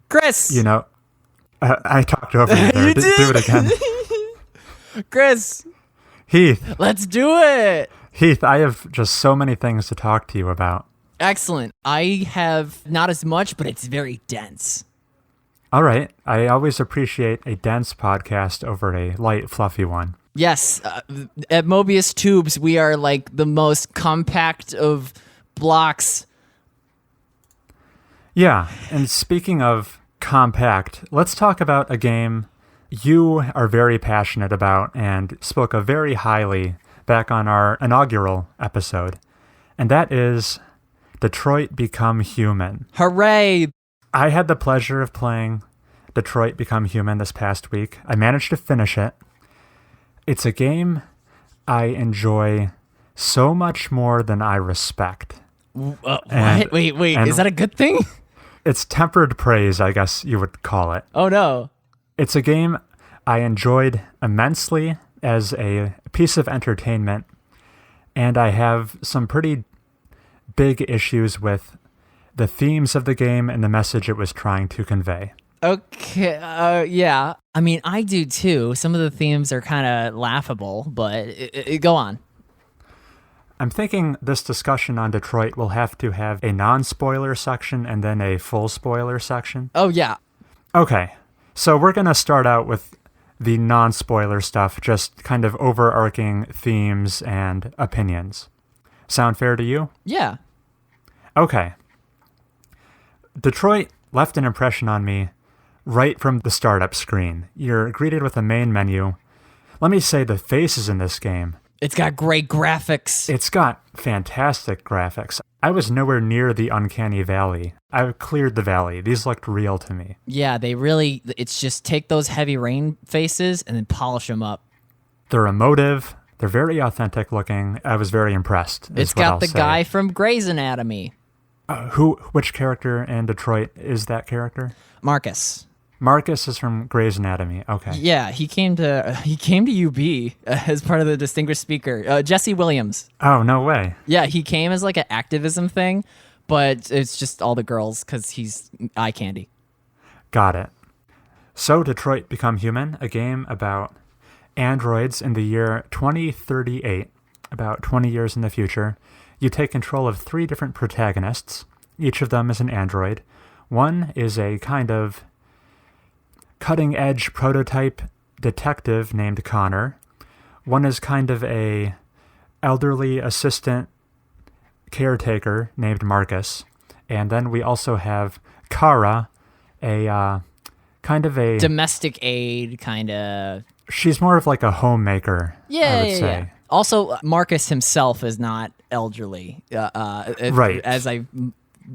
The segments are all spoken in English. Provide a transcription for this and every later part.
Chris! You know, I talked over you there. You did. Do it again. Chris, Heath. let's do it. Heath, I have just so many things to talk to you about. Excellent. I have not as much, but it's very dense. All right. I always appreciate a dense podcast over a light, fluffy one. Yes, at Mobius Tubes, we are like the most compact of blocks. Yeah, and speaking of compact, let's talk about a game you are very passionate about and spoke of very highly back on our inaugural episode, and that is Detroit Become Human. Hooray! I had the pleasure of playing Detroit Become Human this past week. I managed to finish it. It's a game I enjoy so much more than I respect. What? Wait, is that a good thing? It's tempered praise, I guess you would call it. Oh, no. It's a game I enjoyed immensely as a piece of entertainment, and I have some pretty big issues with the themes of the game and the message it was trying to convey. Okay, yeah. I mean, I do too. Some of the themes are kind of laughable, but go on. I'm thinking this discussion on Detroit will have to have a non-spoiler section and then a full spoiler section. Oh, yeah. Okay, so we're going to start out with the non-spoiler stuff, just kind of overarching themes and opinions. Sound fair to you? Yeah. Okay. Detroit left an impression on me right from the startup screen. You're greeted with a main menu. Let me say the faces in this game. It's got great graphics. It's got fantastic graphics. I was nowhere near the Uncanny Valley. I cleared the valley. These looked real to me. Yeah, it's just take those heavy rain faces and then polish them up. They're emotive. They're very authentic looking. I was very impressed. It's got the guy from Grey's Anatomy. Which character in Detroit is that character? Marcus. Marcus is from Grey's Anatomy. Okay. Yeah, he came to UB as part of the distinguished speaker. Jesse Williams. Oh, no way. Yeah, he came as like an activism thing, but it's just all the girls because he's eye candy. Got it. So Detroit Become Human, a game about androids in the year 2038, about 20 years in the future. You take control of 3 different protagonists. Each of them is an android. One is a kind of cutting-edge prototype detective named Connor. One is kind of a elderly assistant caretaker named Marcus. And then we also have Kara, a kind of a domestic aid kind of. She's more of like a homemaker, I would say. Yeah. Also, Marcus himself is not elderly. Right.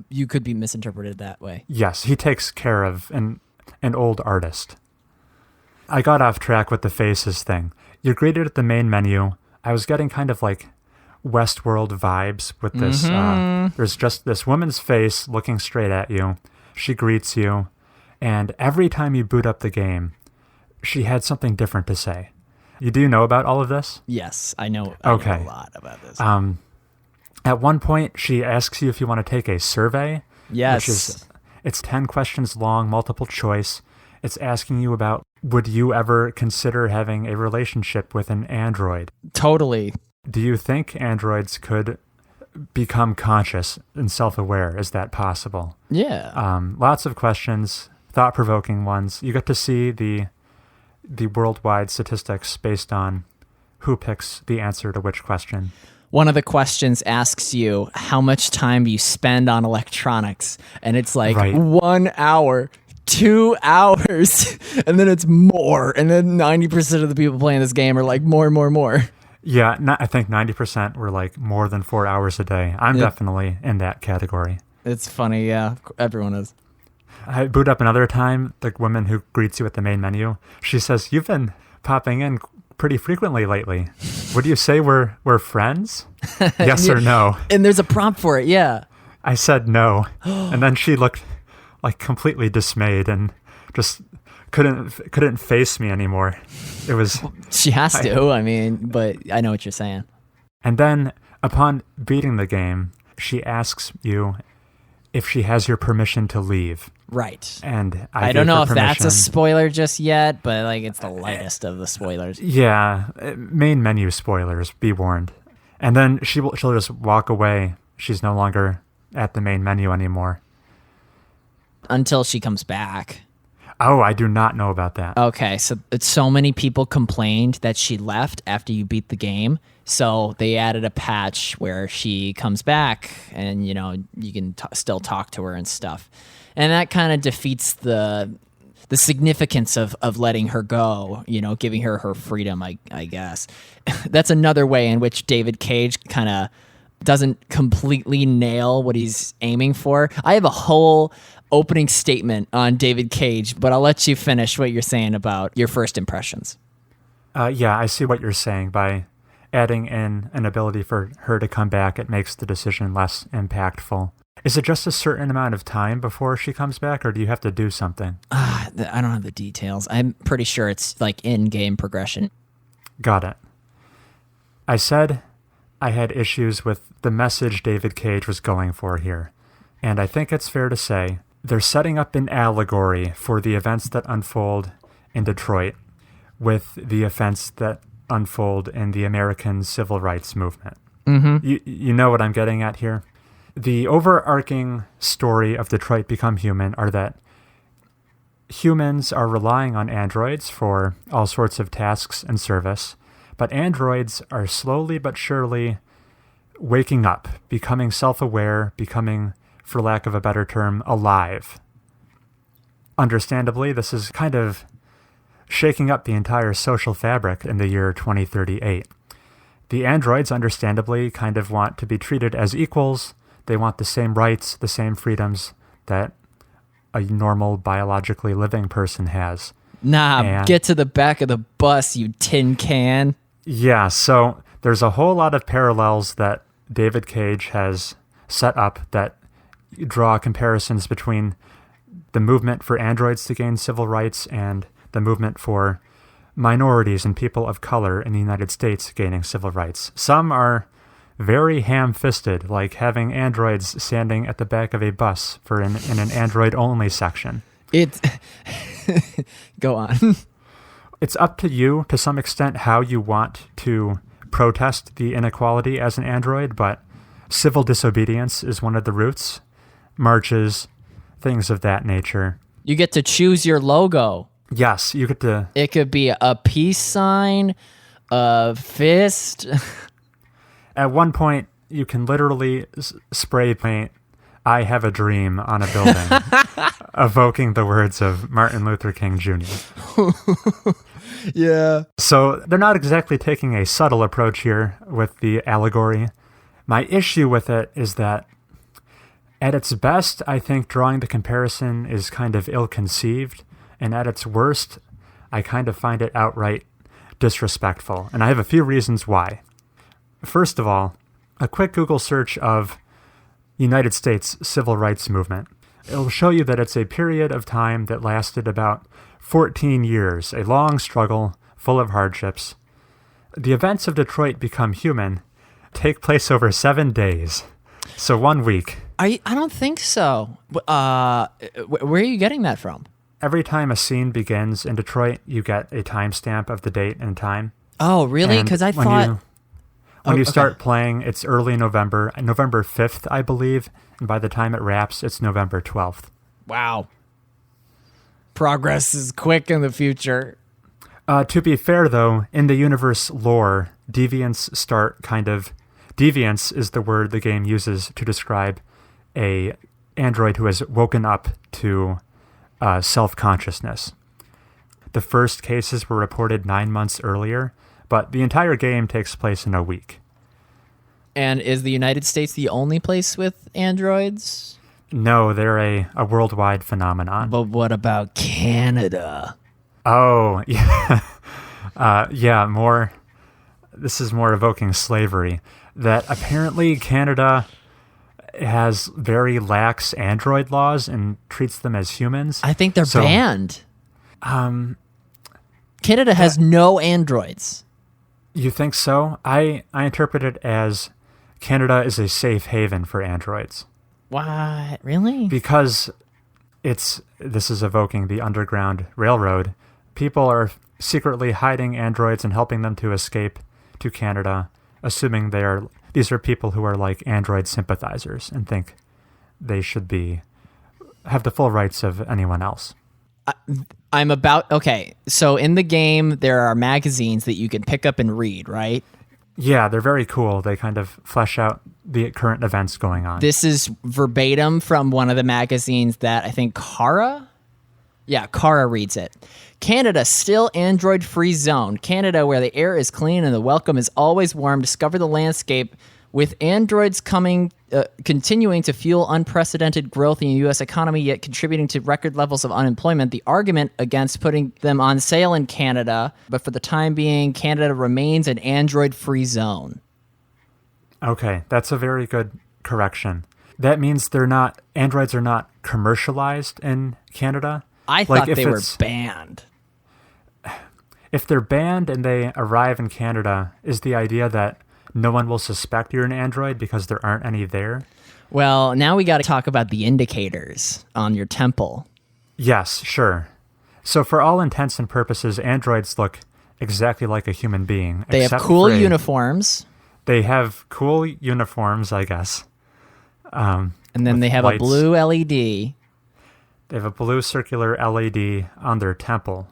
You could be misinterpreted that way. Yes, he takes care of an old artist. I got off track with the faces thing. You're greeted at the main menu. I was getting kind of like Westworld vibes with this. There's just this woman's face looking straight at you. She greets you. And every time you boot up the game, she had something different to say. You do know about all of this? Yes, I know. I know a lot about this. At one point, she asks you if you want to take a survey. Yes. It's 10 questions long, multiple choice. It's asking you about, would you ever consider having a relationship with an android? Totally. Do you think androids could become conscious and self-aware? Is that possible? Yeah. Lots of questions, thought-provoking ones. You get to see the worldwide statistics based on who picks the answer to which question. One of the questions asks you how much time you spend on electronics, and it's like 1 hour, 2 hours, and then it's more, and then 90% of the people playing this game are like more. Yeah, I think 90% were like more than 4 hours a day. I'm definitely in that category. It's funny, yeah. Everyone is. I boot up another time, the woman who greets you at the main menu. She says, "You've been popping in pretty frequently lately. Would you say we're friends? Yes or no?" And there's a prompt for it, yeah. I said no. And then she looked like completely dismayed and just couldn't face me anymore. It was she has to, I mean, but I know what you're saying. And then upon beating the game, she asks you if she has your permission to leave. Right. And I don't gave know her if that's a permission. spoiler just yet, but like it's the lightest of the spoilers. Yeah, main menu spoilers, be warned. And then she'll just walk away. She's no longer at the main menu anymore. Until she comes back. Oh, I do not know about that. Okay, so many people complained that she left after you beat the game, so they added a patch where she comes back and, you know, you can still talk to her and stuff. And that kind of defeats the significance of letting her go, you know, giving her her freedom, I guess. That's another way in which David Cage kind of doesn't completely nail what he's aiming for. I have a whole opening statement on David Cage, but I'll let you finish what you're saying about your first impressions. Yeah, I see what you're saying. By adding in an ability for her to come back, it makes the decision less impactful. Is it just a certain amount of time before she comes back, or do you have to do something? I don't have the details. I'm pretty sure it's like in-game progression. Got it. I said I had issues with the message David Cage was going for here, and I think it's fair to say they're setting up an allegory for the events that unfold in Detroit with the events that unfold in the American civil rights movement. Mm-hmm. You know what I'm getting at here? The overarching story of Detroit Become Human are that humans are relying on androids for all sorts of tasks and service, but androids are slowly but surely waking up, becoming self-aware, becoming, for lack of a better term, alive. Understandably, this is kind of shaking up the entire social fabric in the year 2038. The androids, understandably, kind of want to be treated as equals. They want the same rights, the same freedoms that a normal biologically living person has. Nah, get to the back of the bus, you tin can. Yeah, so there's a whole lot of parallels that David Cage has set up that draw comparisons between the movement for androids to gain civil rights and the movement for minorities and people of color in the United States gaining civil rights. Some are very ham-fisted, like having androids standing at the back of a bus in an android-only section. Go on. It's up to you, to some extent, how you want to protest the inequality as an android, but civil disobedience is one of the routes. Marches, things of that nature. You get to choose your logo. Yes, you get to... It could be a peace sign, a fist. At one point, you can literally spray paint "I have a dream" on a building, evoking the words of Martin Luther King Jr. Yeah. So they're not exactly taking a subtle approach here with the allegory. My issue with it is that at its best, I think drawing the comparison is kind of ill-conceived, and at its worst, I kind of find it outright disrespectful, and I have a few reasons why. First of all, a quick Google search of United States civil rights movement. It'll show you that it's a period of time that lasted about 14 years, a long struggle full of hardships. The events of Detroit Become Human take place over 7 days, so 1 week. I don't think so. Where are you getting that from? Every time a scene begins in Detroit, you get a timestamp of the date and time. Oh, really? Because I thought... When you start playing, it's early November 5th, I believe, and by the time it wraps, it's November 12th. Wow. Progress is quick in the future. To be fair, though, in the universe lore, deviants Deviance is the word the game uses to describe a android who has woken up to self-consciousness. The first cases were reported 9 months earlier, but the entire game takes place in a week. And is the United States the only place with androids? No, they're a worldwide phenomenon. But what about Canada? Oh, yeah. This is more evoking slavery. That apparently Canada has very lax android laws and treats them as humans. I think they're banned. Canada has no androids. You think so? I interpret it as Canada is a safe haven for androids. What? Really? Because This is evoking the Underground Railroad. People are secretly hiding androids and helping them to escape to Canada, assuming these are people who are like android sympathizers and think they should have the full rights of anyone else. Okay, so in the game, there are magazines that you can pick up and read, right? Yeah, they're very cool. They kind of flesh out the current events going on. This is verbatim from one of the magazines that I think Kara reads it. Canada, still android-free zone. Canada, where the air is clean and the welcome is always warm. Discover the landscape with androids continuing to fuel unprecedented growth in the U.S. economy, yet contributing to record levels of unemployment. The argument against putting them on sale in Canada, but for the time being, Canada remains an android-free zone. Okay, that's a very good correction. That means androids are not commercialized in Canada. I thought they were banned. If they're banned and they arrive in Canada, is the idea that no one will suspect you're an android because there aren't any there? Well, now we got to talk about the indicators on your temple. Yes, sure. So for all intents and purposes, androids look exactly like a human being. They have cool uniforms. They have cool uniforms, I guess. And then they have lights. A blue LED. They have a blue circular LED on their temple.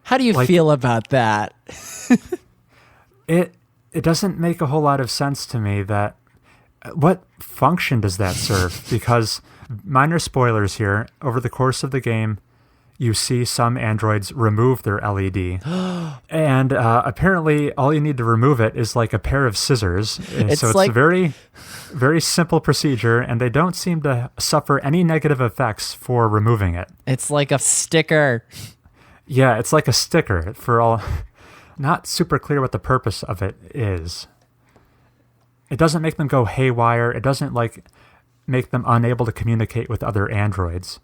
How do you feel about that? It doesn't make a whole lot of sense to me that what function does that serve? Because minor spoilers here, over the course of the game, you see some androids remove their LED. And apparently all you need to remove it is like a pair of scissors. It's a very, very simple procedure, and they don't seem to suffer any negative effects for removing it. It's like a sticker. Yeah, it's like a sticker for all. Not super clear what the purpose of it is. It doesn't make them go haywire. It doesn't make them unable to communicate with other androids.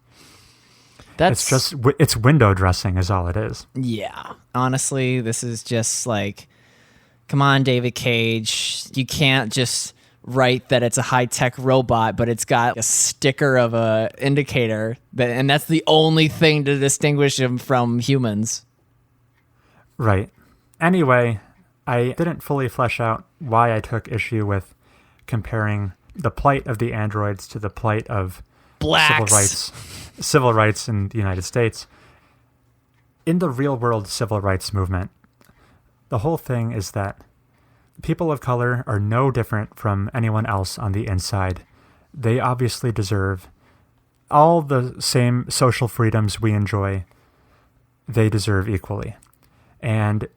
It's window dressing is all it is. Yeah. Honestly, this is just come on, David Cage. You can't just write that it's a high-tech robot, but it's got a sticker of a indicator, and that's the only thing to distinguish them from humans. Right. Anyway, I didn't fully flesh out why I took issue with comparing the plight of the androids to the plight of blacks. Civil rights in the United States. In the real-world civil rights movement, the whole thing is that people of color are no different from anyone else on the inside. They obviously deserve all the same social freedoms we enjoy. They deserve equally. And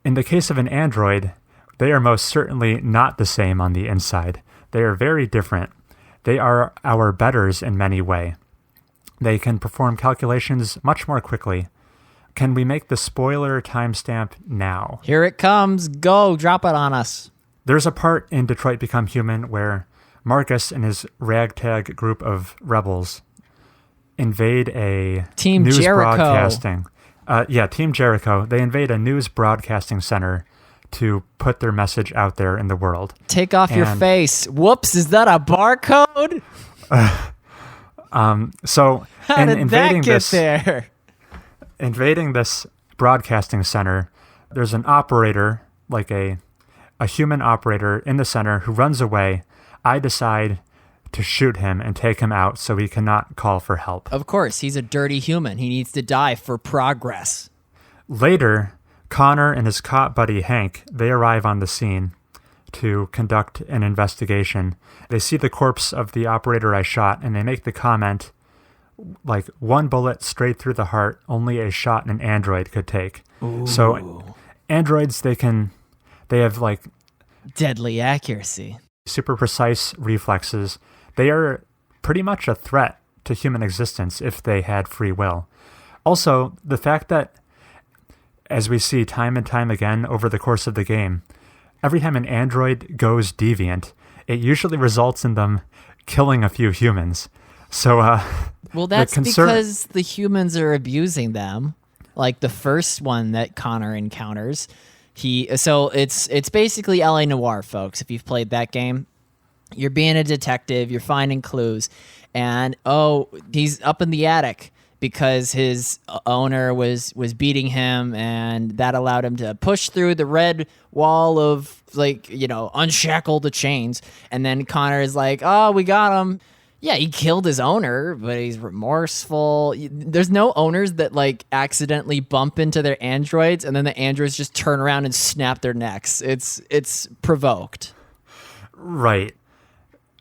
in the case of an android, they are most certainly not the same on the inside. They are very different. They are our betters in many ways. They can perform calculations much more quickly. Can we make the spoiler timestamp now? Here it comes. Go, drop it on us. There's a part in Detroit Become Human where Marcus and his ragtag group of rebels invade a Team news Jericho. broadcasting. Team Jericho. They invade a news broadcasting center to put their message out there in the world. Take off your face. Whoops, is that a barcode? So how did that get there? Invading this broadcasting center, there's an operator, like a human operator in the center who runs away. I decide to shoot him and take him out so he cannot call for help. Of course, he's a dirty human. He needs to die for progress. Later, Connor and his cop buddy Hank, they arrive on the scene to conduct an investigation. They see the corpse of the operator I shot, and they make the comment, one bullet straight through the heart, only a shot an android could take. Ooh. So androids, they have deadly accuracy, super precise reflexes. They are pretty much a threat to human existence if they had free will. Also, the fact that, as we see time and time again over the course of the game, every time an android goes deviant, it usually results in them killing a few humans. So, well, that's because the humans are abusing them. Like the first one that Connor encounters, it's basically LA Noire, folks. If you've played that game, You're being a detective, you're finding clues, and he's up in the attic because his owner was beating him, and that allowed him to push through the red wall of, unshackle the chains. And then Connor is like, oh, we got him. Yeah, he killed his owner, but he's remorseful. There's no owners that accidentally bump into their androids and then the androids just turn around and snap their necks. It's provoked. Right.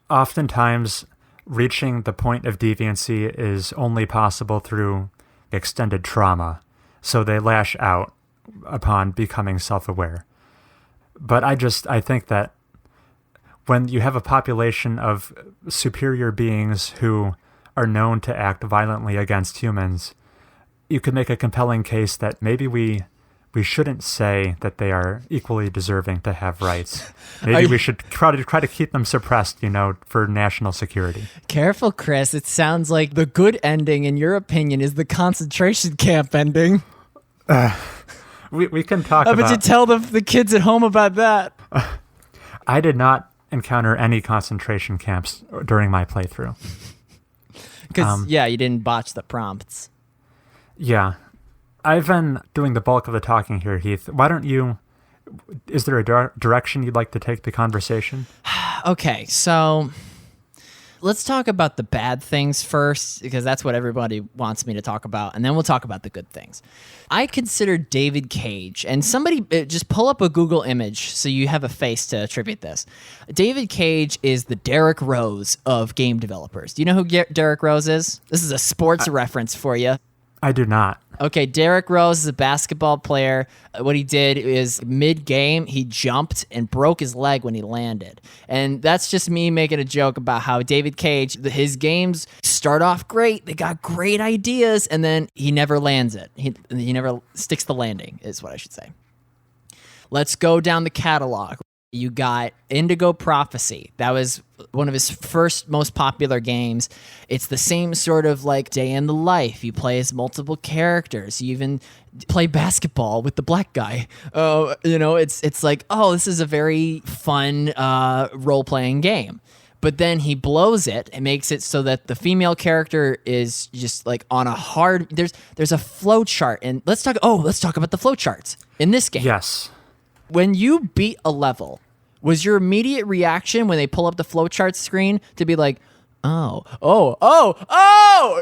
Oftentimes, reaching the point of deviancy is only possible through extended trauma, so they lash out upon becoming self-aware. But I think that when you have a population of superior beings who are known to act violently against humans, you could make a compelling case that maybe we shouldn't say that they are equally deserving to have rights. Maybe we should try to keep them suppressed, for national security. Careful, Chris. It sounds like the good ending, in your opinion, is the concentration camp ending. We can talk about... But you tell the kids at home about that. I did not encounter any concentration camps during my playthrough. Because, you didn't botch the prompts. Yeah. I've been doing the bulk of the talking here, Heath. Why don't you... Is there a direction you'd like to take the conversation? Okay, so... Let's talk about the bad things first, because that's what everybody wants me to talk about, and then we'll talk about the good things. I consider David Cage, and somebody just pull up a Google image so you have a face to attribute this. David Cage is the Derrick Rose of game developers. Do you know who Derrick Rose is? This is a sports reference for you. I do not. Okay, Derrick Rose is a basketball player. What he did is mid-game, he jumped and broke his leg when he landed. And that's just me making a joke about how David Cage, his games start off great. They got great ideas, and then he never lands it. He never sticks the landing, is what I should say. Let's go down the catalog. You got Indigo Prophecy. That was one of his first most popular games. It's the same sort of day in the life. You play as multiple characters. You even play basketball with the black guy. It's like, this is a very fun role-playing game. But then he blows it and makes it so that the female character is just on a hard... There's a flow chart. And let's talk about the flow charts in this game. Yes. When you beat a level, was your immediate reaction when they pull up the flowchart screen to be like, oh,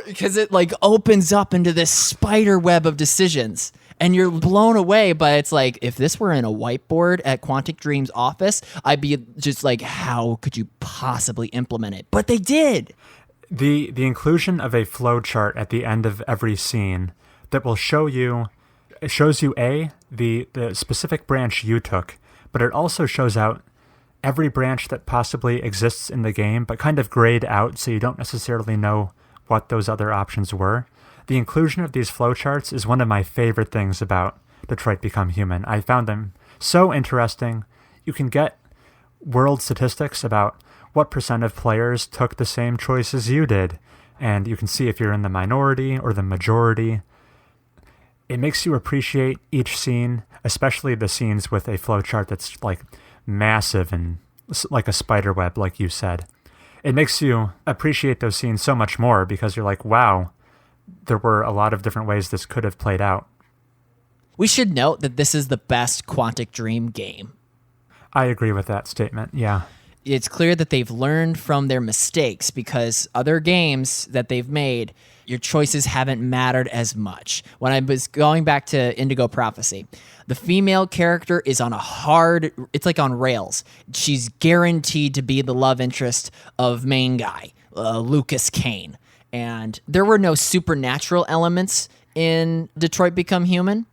because it opens up into this spider web of decisions and you're blown away by it's like, if this were in a whiteboard at Quantic Dream's office, I'd be just like, how could you possibly implement it? But they did. The inclusion of a flowchart at the end of every scene that will shows you the specific branch you took, but it also shows out every branch that possibly exists in the game, but kind of grayed out so you don't necessarily know what those other options were. The inclusion of these flowcharts is one of my favorite things about Detroit Become Human. I found them so interesting. You can get world statistics about what percent of players took the same choices you did, and you can see if you're in the minority or the majority. It makes you appreciate each scene, especially the scenes with a flowchart that's massive and like a spider web, like you said. It makes you appreciate those scenes so much more because you're like, wow, there were a lot of different ways this could have played out. We should note that this is the best Quantic Dream game. I agree with that statement, yeah. It's clear that they've learned from their mistakes because other games that they've made, your choices haven't mattered as much. When I was going back to Indigo Prophecy, the female character is on it's like on rails. She's guaranteed to be the love interest of main guy, Lucas Kane. And there were no supernatural elements in Detroit Become Human.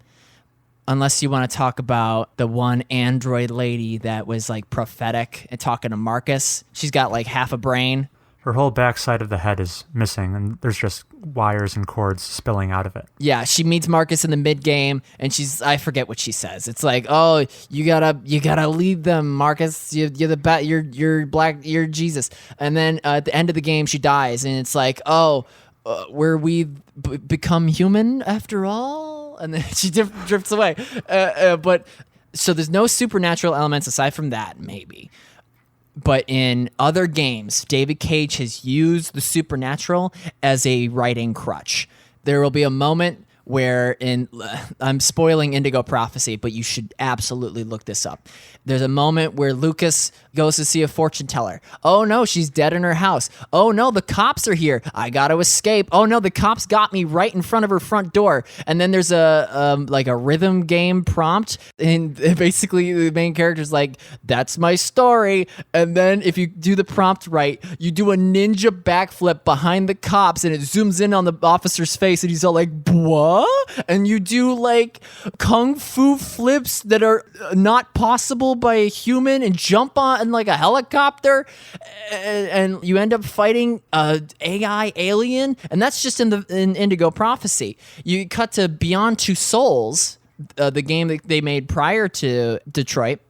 Unless you want to talk about the one android lady that was prophetic and talking to Marcus. She's got half a brain. Her whole backside of the head is missing, and there's just wires and cords spilling out of it. Yeah, she meets Marcus in the mid-game, and I forget what she says. It's like, oh, you gotta lead them, Marcus. You're black, you're Jesus. And then at the end of the game, she dies, and it's like, oh, were we become human after all? And then she drifts away. But so there's no supernatural elements aside from that, maybe. But in other games, David Cage has used the supernatural as a writing crutch. There will be a moment where I'm spoiling Indigo Prophecy, but you should absolutely look this up. There's a moment where Lucas goes to see a fortune teller. Oh no, she's dead in her house. Oh no, the cops are here. I got to escape. Oh no, the cops got me right in front of her front door. And then there's a rhythm game prompt, and basically the main character's like, "That's my story." And then if you do the prompt right, you do a ninja backflip behind the cops, and it zooms in on the officer's face, and he's all like, "What?" And you do like kung fu flips that are not possible by a human, and jump on like a helicopter, and you end up fighting a AI alien, and that's just in Indigo Prophecy. You cut to Beyond Two Souls, the game that they made prior to Detroit.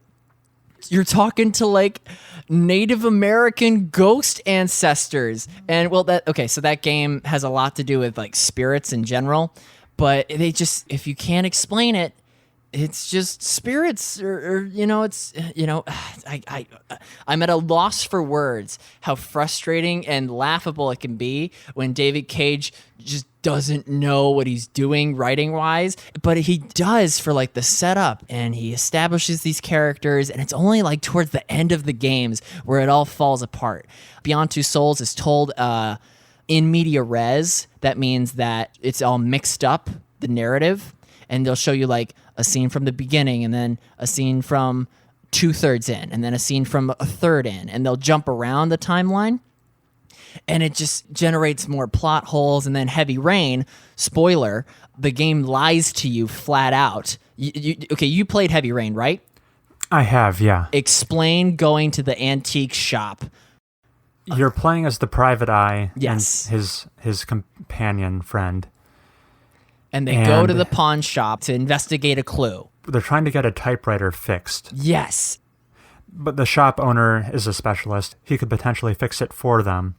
You're talking to like Native American ghost ancestors, and so that game has a lot to do with like spirits in general. But they just, if you can't explain it, it's just spirits, or I'm at a loss for words how frustrating and laughable it can be when David Cage just doesn't know what he's doing writing wise, but he does for like the setup, and he establishes these characters, and it's only like towards the end of the games where it all falls apart. Beyond Two Souls is told in media res. That means that it's all mixed up, the narrative, and they'll show you like a scene from the beginning, and then a scene from 2/3 in, and then a scene from a third in, and they'll jump around the timeline, and it just generates more plot holes. And then Heavy Rain, spoiler, the game lies to you flat out. You played Heavy Rain, right? I have, yeah. Explain going to the antique shop. You're playing as the Private Eye, yes, and his companion friend. And they go to the pawn shop to investigate a clue. They're trying to get a typewriter fixed. Yes. But the shop owner is a specialist. He could potentially fix it for them.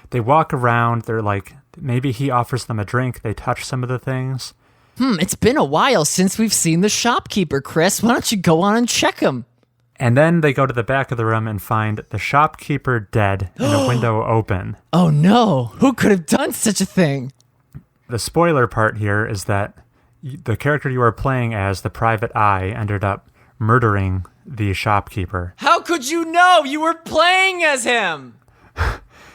They walk around. They're like, maybe he offers them a drink. They touch some of the things. It's been a while since we've seen the shopkeeper, Chris. Why don't you go on and check him? And then they go to the back of the room and find the shopkeeper dead and a window open. Oh no, who could have done such a thing? The spoiler part here is that the character you are playing as, the Private Eye, ended up murdering the shopkeeper. How could you know? You were playing as him!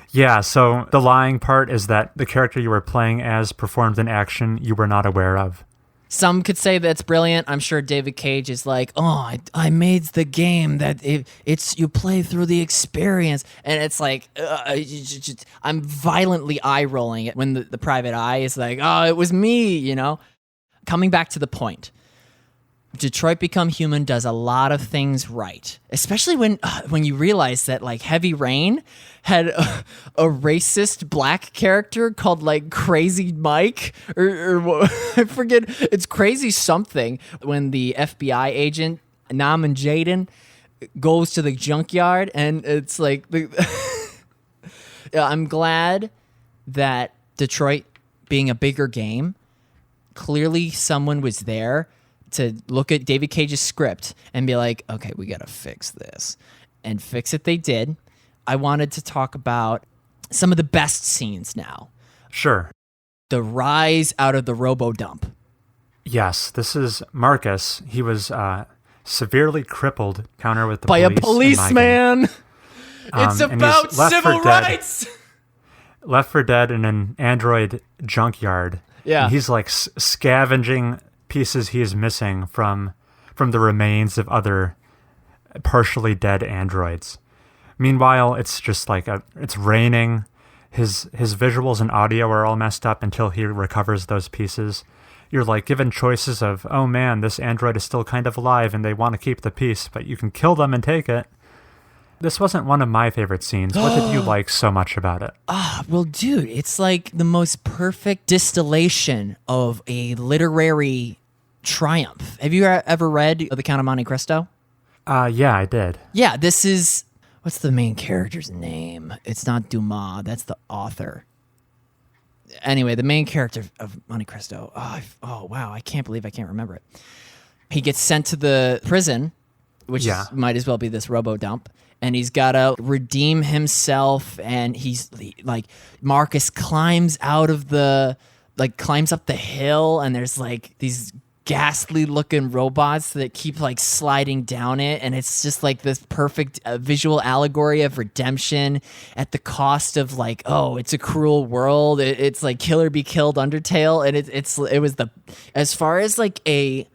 Yeah, so the lying part is that the character you were playing as performed an action you were not aware of. Some could say that's brilliant. I'm sure David Cage is like, "Oh, I made the game that it's you play through the experience," and it's like I'm violently eye rolling it when the Private Eye is like, "Oh, it was me," you know. Coming back to the point, Detroit Become Human does a lot of things right, especially when you realize that like Heavy Rain had a racist black character called like Crazy Mike or I forget, it's Crazy something. When the FBI agent Nam and Jaden goes to the junkyard, and it's like I'm glad that Detroit, being a bigger game, clearly someone was there to look at David Cage's script and be like, okay, we got to fix this. And fix it they did. I wanted to talk about some of the best scenes now. Sure. The rise out of the robo-dump. Yes, this is Marcus. He was severely crippled, counter with the by police. A policeman. It's about civil rights. Left for dead in an android junkyard. Yeah. And he's like scavenging pieces he is missing from the remains of other partially dead androids. Meanwhile, it's just like it's raining. His visuals and audio are all messed up until he recovers those pieces. You're like given choices of, oh man, this android is still kind of alive and they want to keep the piece, but you can kill them and take it. This wasn't one of my favorite scenes. What did you like so much about it? Well, dude, it's like the most perfect distillation of a literary triumph. Have you ever read The Count of Monte Cristo? Yeah, I did. Yeah, this is... What's the main character's name? It's not Dumas. That's the author. Anyway, the main character of Monte Cristo. Oh, wow. I can't believe I can't remember it. He gets sent to the prison, which might as well be this robo-dump. and he's got to redeem himself, and he's like, Marcus climbs up the hill, and there's like these ghastly looking robots that keep like sliding down it, and it's just like this perfect visual allegory of redemption at the cost of like, oh, it's a cruel world. It's like kill or be killed Undertale, and it was the, as far as like a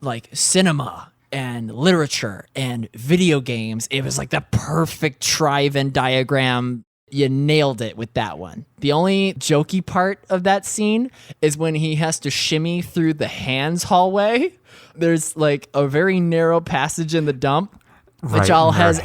like cinema and literature and video games, it was like the perfect Venn diagram. You nailed it with that one. The only jokey part of that scene is when he has to shimmy through the hands hallway. There's like a very narrow passage in the dump, which all has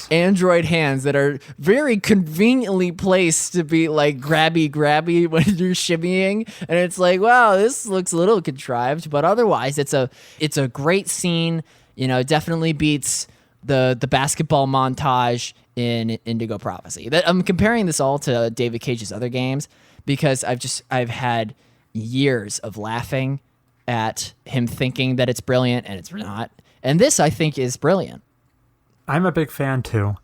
Android hands that are very conveniently placed to be like grabby when you're shimmying. And it's like, wow, this looks a little contrived, but otherwise it's a great scene. You know, it definitely beats the basketball montage in Indigo Prophecy. I'm comparing this all to David Cage's other games because I've had years of laughing at him thinking that it's brilliant and it's not. And this, I think, is brilliant. I'm a big fan too,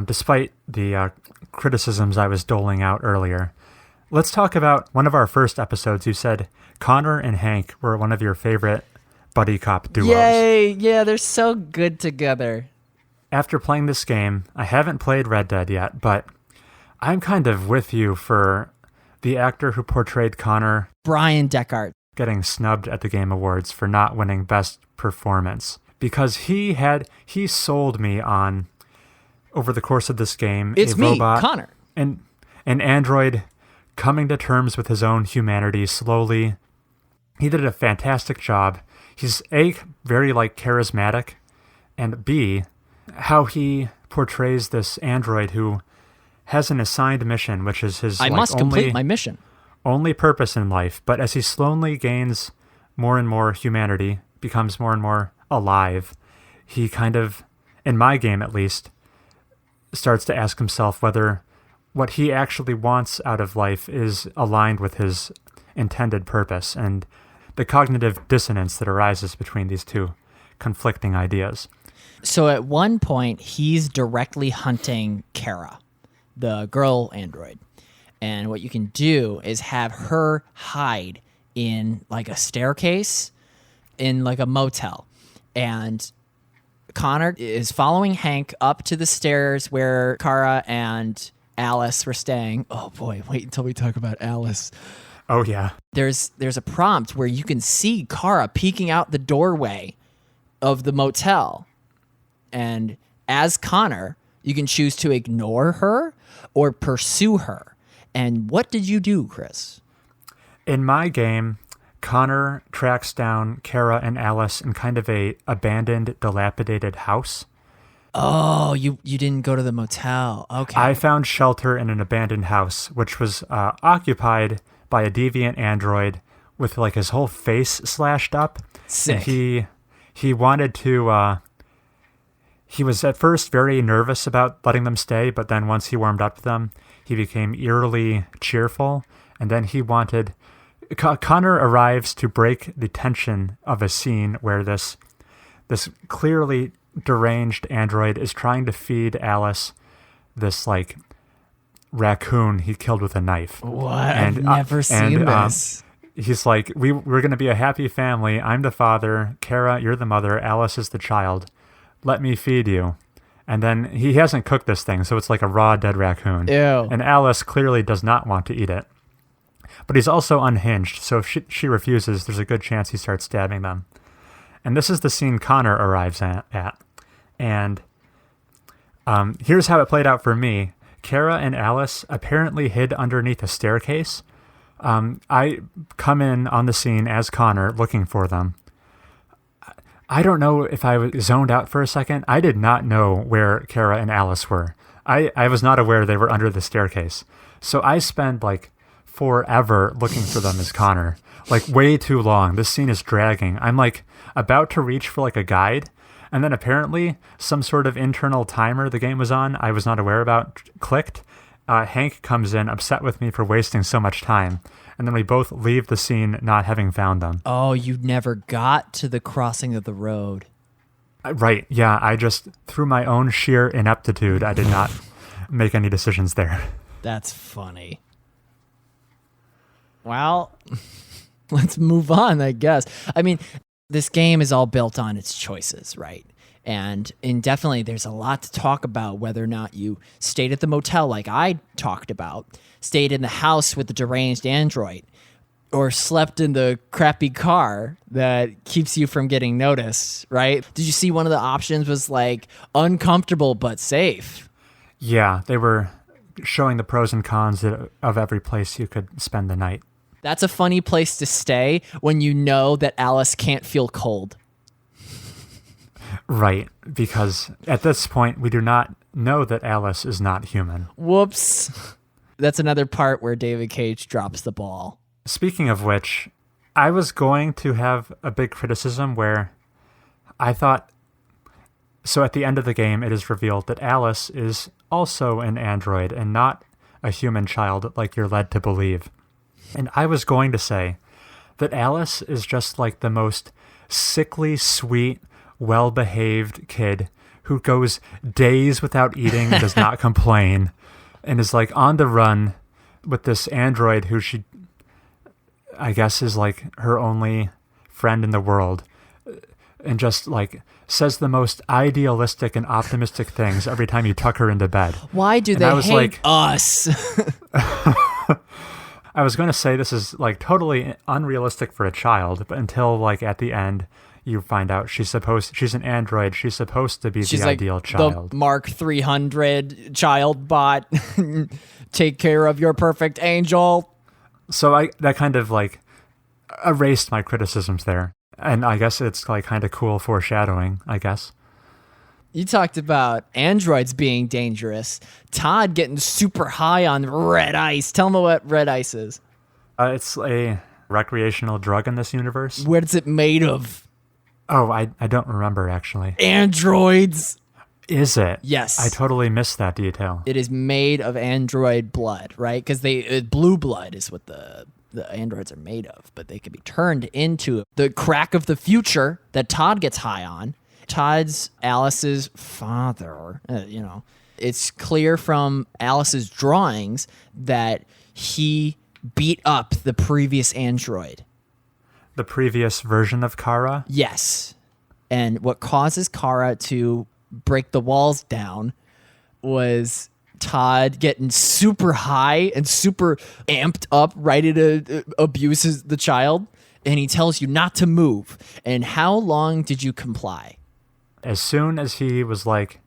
despite the criticisms I was doling out earlier. Let's talk about one of our first episodes. You said Connor and Hank were one of your favorite buddy cop duos. Yay! Yeah, they're so good together. After playing this game, I haven't played Red Dead yet, but I'm kind of with you for the actor who portrayed Connor, Brian Deckard, getting snubbed at the Game Awards for not winning Best Performance, because he sold me on, over the course of this game, it's a robot, Connor, and an android coming to terms with his own humanity slowly. He did a fantastic job. He's A, very like charismatic, and B, how he portrays this android who has an assigned mission, which is his complete my mission. Only purpose in life. But as he slowly gains more and more humanity, becomes more and more alive, he kind of, in my game at least, starts to ask himself whether what he actually wants out of life is aligned with his intended purpose, and the cognitive dissonance that arises between these two conflicting ideas. So at one point, he's directly hunting Kara, the girl android. And what you can do is have her hide in like a staircase in like a motel. And Connor is following Hank up to the stairs where Kara and Alice were staying. Oh boy, wait until we talk about Alice. Oh yeah. There's a prompt where you can see Kara peeking out the doorway of the motel. And as Connor, you can choose to ignore her or pursue her. And what did you do, Chris? In my game, Connor tracks down Kara and Alice in kind of a abandoned, dilapidated house. Oh, you didn't go to the motel. Okay. I found shelter in an abandoned house, which was occupied by a deviant android with like his whole face slashed up. Sick. And he wanted to... He was at first very nervous about letting them stay, but then once he warmed up to them, he became eerily cheerful. And then he wanted... Connor arrives to break the tension of a scene where this clearly deranged android is trying to feed Alice this like raccoon he killed with a knife. What? I've never seen this. He's like, we're going to be a happy family. I'm the father. Kara, you're the mother. Alice is the child. Let me feed you. And then he hasn't cooked this thing, so it's like a raw dead raccoon. Ew. And Alice clearly does not want to eat it. But he's also unhinged, so if she refuses, there's a good chance he starts stabbing them. And this is the scene Connor arrives at. And here's how it played out for me. Kara and Alice apparently hid underneath a staircase. I come in on the scene as Connor looking for them. I don't know if I was zoned out for a second. I did not know where Kara and Alice were. I was not aware they were under the staircase. So I spent like forever looking for them as Connor. Like way too long. This scene is dragging. I'm like about to reach for like a guide. And then apparently some sort of internal timer the game was on, I was not aware about, clicked. Hank comes in upset with me for wasting so much time. And then we both leave the scene not having found them. Oh, you never got to the crossing of the road. Right. Yeah. I just, through my own sheer ineptitude, I did not make any decisions there. That's funny. Well, let's move on, I guess. I mean, this game is all built on its choices, right? And definitely there's a lot to talk about whether or not you stayed at the motel like I talked about, stayed in the house with the deranged android, or slept in the crappy car that keeps you from getting noticed, right? Did you see one of the options was like uncomfortable but safe? Yeah, they were showing the pros and cons of every place you could spend the night. That's a funny place to stay when you know that Alice can't feel cold. Right, because at this point, we do not know that Alice is not human. Whoops. That's another part where David Cage drops the ball. Speaking of which, I was going to have a big criticism where I thought, so at the end of the game, it is revealed that Alice is also an android and not a human child like you're led to believe. And I was going to say that Alice is just like the most sickly, sweet, well-behaved kid who goes days without eating, does not complain, and is like on the run with this android who she, I guess, is like her only friend in the world, and just like says the most idealistic and optimistic things every time you tuck her into bed. Why do they hate us? I was going to say this is like totally unrealistic for a child, but until like at the end you find out she's an android. She's supposed to be the ideal child. The Mark 300 child bot. Take care of your perfect angel. So that kind of like erased my criticisms there. And I guess it's like kind of cool foreshadowing, I guess. You talked about androids being dangerous. Todd getting super high on red ice. Tell me what red ice is. It's a recreational drug in this universe. What is it made of? Oh, I don't remember, actually. Androids. Is it? Yes. I totally missed that detail. It is made of android blood, right? Because blue blood is what the androids are made of, but they can be turned into the crack of the future that Todd gets high on. Todd's Alice's father, it's clear from Alice's drawings that he beat up the previous android. The previous version of Kara? Yes. And what causes Kara to break the walls down was Todd getting super high and super amped up, ready to abuse the child. And he tells you not to move. And how long did you comply? As soon as he was like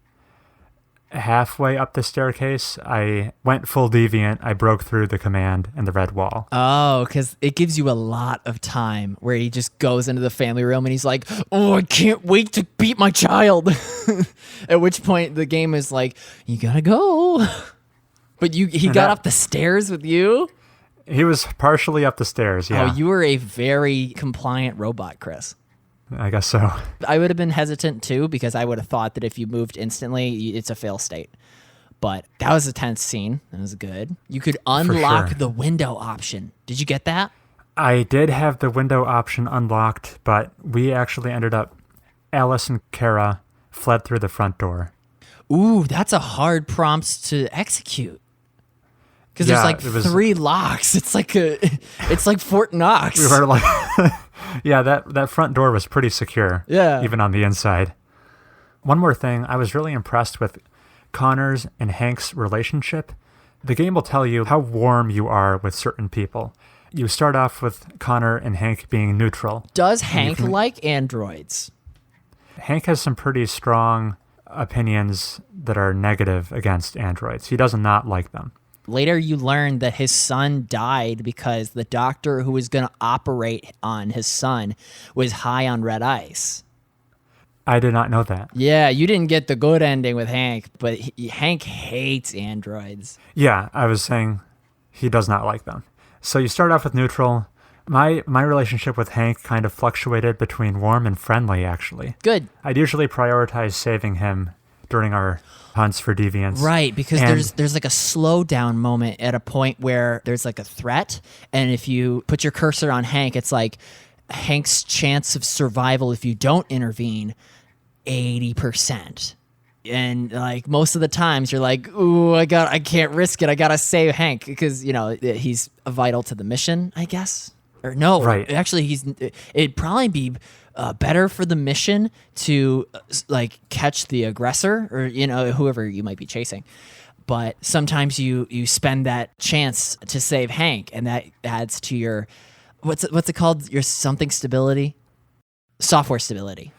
halfway up the staircase, I went full deviant. I broke through the command and the red wall. Oh, because it gives you a lot of time where he just goes into the family room and he's like, oh, I can't wait to beat my child. At which point the game is like, you gotta go. But he got up the stairs with you? He was partially up the stairs, yeah. Oh, you were a very compliant robot, Chris. I guess so. I would have been hesitant too, because I would have thought that if you moved instantly, it's a fail state. But that was a tense scene. That was good. You could unlock the window option. Did you get that? I did have the window option unlocked, but we actually ended up, Alice and Kara fled through the front door. Ooh, that's a hard prompt to execute. Because there's like 3 locks. It's like Fort Knox. We were like... Yeah, that front door was pretty secure, even on the inside. One more thing, I was really impressed with Connor's and Hank's relationship. The game will tell you how warm you are with certain people. You start off with Connor and Hank being neutral. Does Hank like androids? Hank has some pretty strong opinions that are negative against androids. He does not like them. Later, you learn that his son died because the doctor who was going to operate on his son was high on red ice. I did not know that. Yeah, you didn't get the good ending with Hank, but Hank hates androids. Yeah, I was saying he does not like them. So you start off with neutral. My relationship with Hank kind of fluctuated between warm and friendly, actually. Good. I'd usually prioritize saving him during our hunts for deviants. Right, because there's like a slowdown moment at a point where there's like a threat, and if you put your cursor on Hank, it's like Hank's chance of survival if you don't intervene 80%. And like most of the times you're like, ooh, I can't risk it. I gotta save Hank because he's vital to the mission, I guess. Or no, Right. Actually, it'd probably be better for the mission to like catch the aggressor or whoever you might be chasing. But sometimes you spend that chance to save Hank, and that adds to your what's it called? Your something stability, software stability.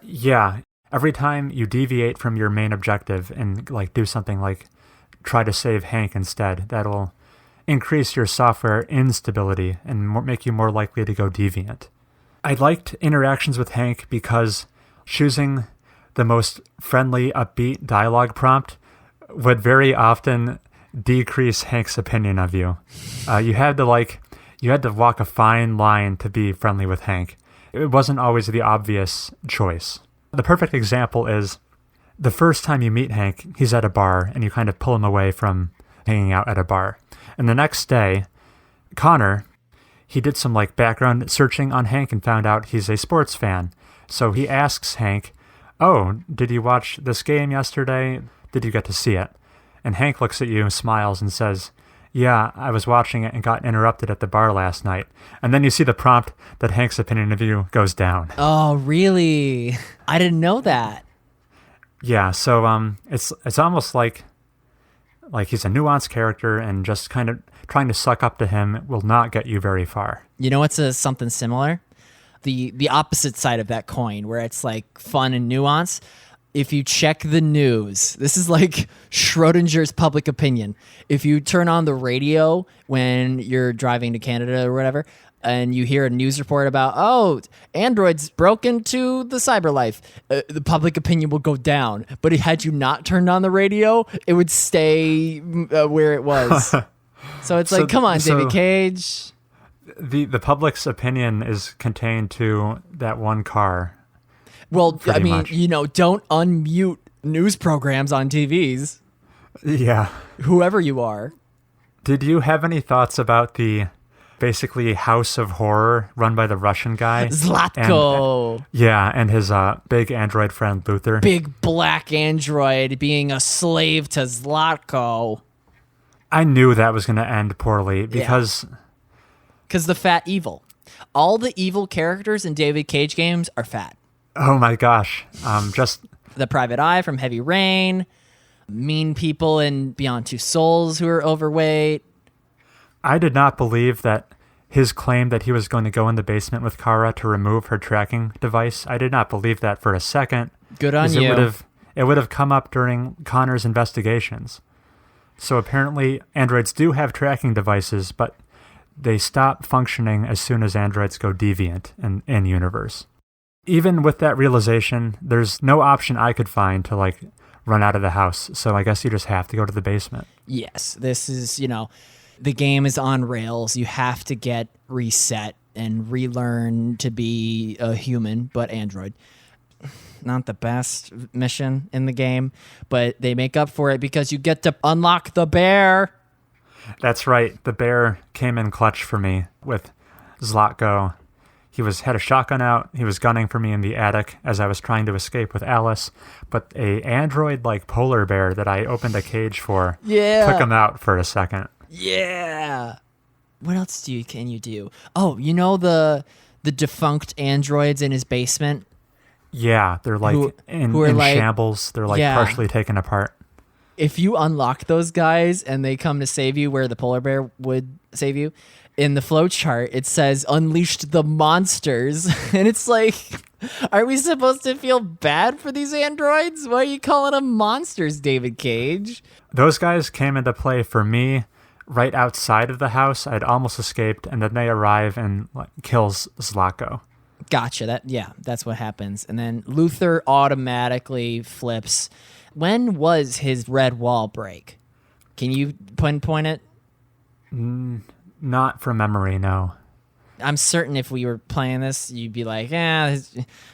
Yeah. Every time you deviate from your main objective and like do something like try to save Hank instead, that'll increase your software instability and make you more likely to go deviant. I liked interactions with Hank because choosing the most friendly, upbeat dialogue prompt would very often decrease Hank's opinion of you. You had to walk a fine line to be friendly with Hank. It wasn't always the obvious choice. The perfect example is the first time you meet Hank, he's at a bar and you kind of pull him away from hanging out at a bar. And the next day, Connor, he did some like background searching on Hank and found out he's a sports fan. So he asks Hank, "Oh, did you watch this game yesterday? Did you get to see it?" And Hank looks at you and smiles and says, "Yeah, I was watching it and got interrupted at the bar last night." And then you see the prompt that Hank's opinion of you goes down. Oh, really? I didn't know that. Yeah, so it's almost like he's a nuanced character, and just kind of trying to suck up to him will not get you very far. You know what's something similar? The opposite side of that coin, where it's like fun and nuance. If you check the news, this is like Schrodinger's public opinion. If you turn on the radio when you're driving to Canada or whatever, and you hear a news report about, oh, androids broke into the cyber life, the public opinion will go down. But had you not turned on the radio, it would stay where it was. So it's like, come on, David Cage. The public's opinion is contained to that one car. Well, I mean, much. Don't unmute news programs on TVs. Yeah. Whoever you are. Did you have any thoughts about the basically house of horror run by the Russian guy? Zlatko. And his big android friend, Luther. Big black android being a slave to Zlatko. I knew that was going to end poorly because the fat evil. All the evil characters in David Cage games are fat. Oh my gosh. Just the Private Eye from Heavy Rain, mean people in Beyond Two Souls who are overweight. I did not believe that his claim that he was going to go in the basement with Kara to remove her tracking device. I did not believe that for a second. Good on you. It would have come up during Connor's investigations. So apparently androids do have tracking devices, but they stop functioning as soon as androids go deviant in universe. Even with that realization, there's no option I could find to like run out of the house. So I guess you just have to go to the basement. Yes, this is, the game is on rails. You have to get reset and relearn to be a human, but android. Not the best mission in the game, but they make up for it because you get to unlock the bear. That's right. The bear came in clutch for me with Zlatko. He had a shotgun out. He was gunning for me in the attic as I was trying to escape with Alice. But a android-like polar bear that I opened a cage for took him out for a second. Yeah. What else can you do? Oh, the defunct androids in his basement? Yeah, they're like in shambles. They're like partially taken apart. If you unlock those guys and they come to save you where the polar bear would save you, in the flowchart, it says unleashed the monsters. And it's like, are we supposed to feel bad for these androids? Why are you calling them monsters, David Cage? Those guys came into play for me right outside of the house. I'd almost escaped, and then they arrive and kills Zlatko. Gotcha. That's what happens. And then Luther automatically flips. When was his red wall break? Can you pinpoint it? Not from memory, no. I'm certain if we were playing this, you'd be like,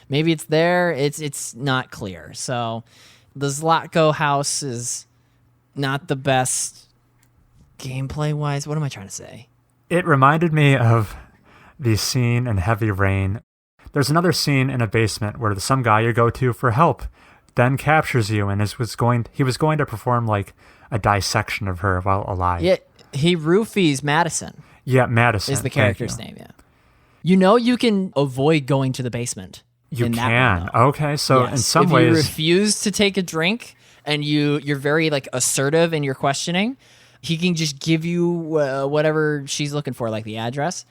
maybe it's there. It's not clear. So the Zlatko house is not the best gameplay-wise. What am I trying to say? It reminded me of the scene in Heavy Rain. There's another scene in a basement where some guy you go to for help then captures you and he was going to perform like a dissection of her while alive. Yeah, he roofies Madison. Yeah, Madison is the character's name. Yeah, you can avoid going to the basement. You can. Okay, so yes. In some ways, if you refuse to take a drink and you're very like assertive in your questioning, he can just give you whatever she's looking for, like the address.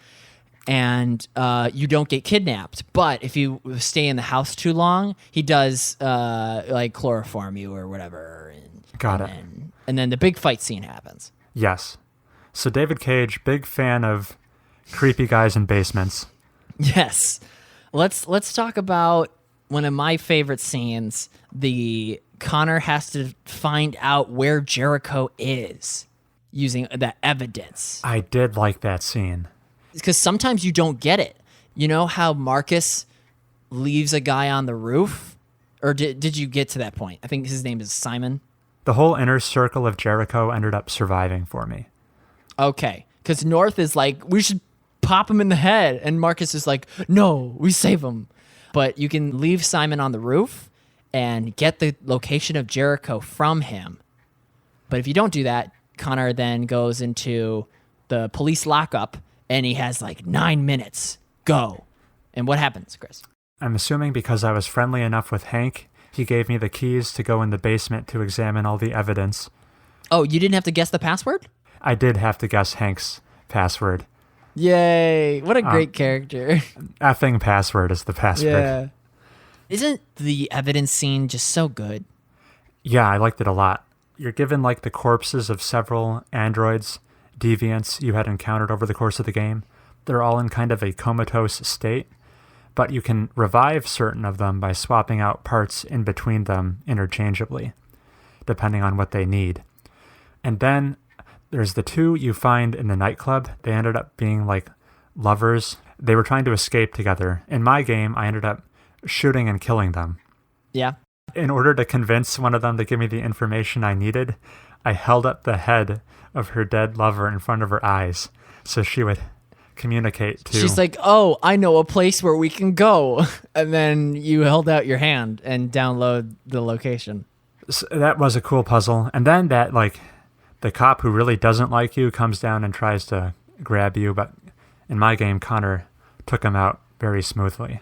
And you don't get kidnapped. But if you stay in the house too long, he does like chloroform you or whatever. Got it. And then the big fight scene happens. Yes. So David Cage, big fan of creepy guys in basements. Yes. Let's talk about one of my favorite scenes. The Connor has to find out where Jericho is using the evidence. I did like that scene. Because sometimes you don't get it. You know how Marcus leaves a guy on the roof? Or did you get to that point? I think his name is Simon. The whole inner circle of Jericho ended up surviving for me. Okay. Because North is like, we should pop him in the head. And Marcus is like, no, we save him. But you can leave Simon on the roof and get the location of Jericho from him. But if you don't do that, Connor then goes into the police lockup. And he has like 9 minutes. Go. And what happens, Chris? I'm assuming because I was friendly enough with Hank, he gave me the keys to go in the basement to examine all the evidence. Oh, you didn't have to guess the password? I did have to guess Hank's password. Yay. What a great character. Effing password is the password. Yeah. Isn't the evidence scene just so good? Yeah, I liked it a lot. You're given like the corpses of several androids, deviants you had encountered over the course of the game. They're all in kind of a comatose state, but you can revive certain of them by swapping out parts in between them interchangeably, depending on what they need. And then there's the two you find in the nightclub. They ended up being like lovers. They were trying to escape together. In my game, I ended up shooting and killing them. Yeah. In order to convince one of them to give me the information I needed, I held up the head of her dead lover in front of her eyes so she would communicate to... She's like, oh, I know a place where we can go. And then you held out your hand and download the location. So that was a cool puzzle. And then that, like, the cop who really doesn't like you comes down and tries to grab you. But in my game, Connor took him out very smoothly.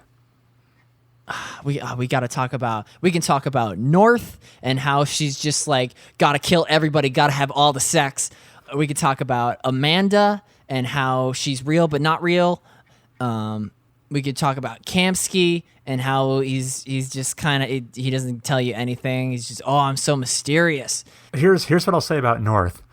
We can talk about North and how she's just like, gotta kill everybody, gotta have all the sex. We could talk about Amanda and how she's real but not real. We could talk about Kamsky and how he's just kind of, he doesn't tell you anything. He's just, oh, I'm so mysterious. Here's what I'll say about North.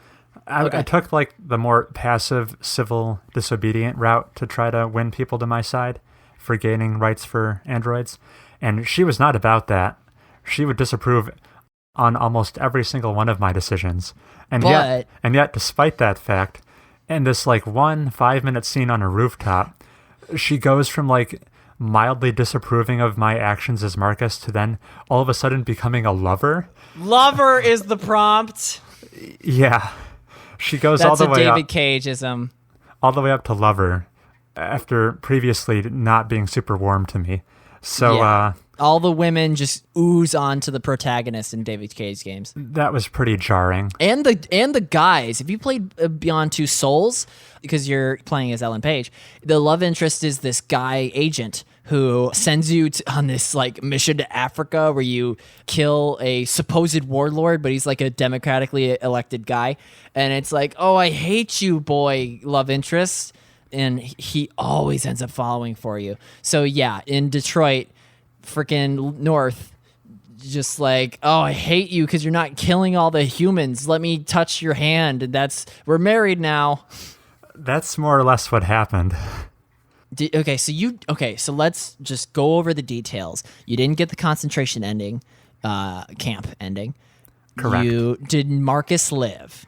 Okay. I took like the more passive, civil, disobedient route to try to win people to my side for gaining rights for androids. And she was not about that. She would disapprove on almost every single one of my decisions. And yet, despite that fact, in this like 1 5-minute scene on a rooftop, she goes from like mildly disapproving of my actions as Marcus to then all of a sudden becoming a lover. Lover is the prompt. Yeah. She goes That's all the way up. That's a David Cageism. All the way up to lover after previously not being super warm to me. So yeah. All the women just ooze onto the protagonist in David Cage games. That was pretty jarring. And the guys, if you played Beyond Two Souls, because you're playing as Ellen Page, the love interest is this guy agent who sends you on this like mission to Africa where you kill a supposed warlord, but he's like a democratically elected guy. And it's like, oh, I hate you, boy, love interest. And he always ends up following for you. So yeah, in Detroit, freaking North, just like, oh, I hate you because you're not killing all the humans. Let me touch your hand, and we're married now. That's more or less what happened. So let's just go over the details. You didn't get the concentration ending, camp ending. Correct. Did Marcus live?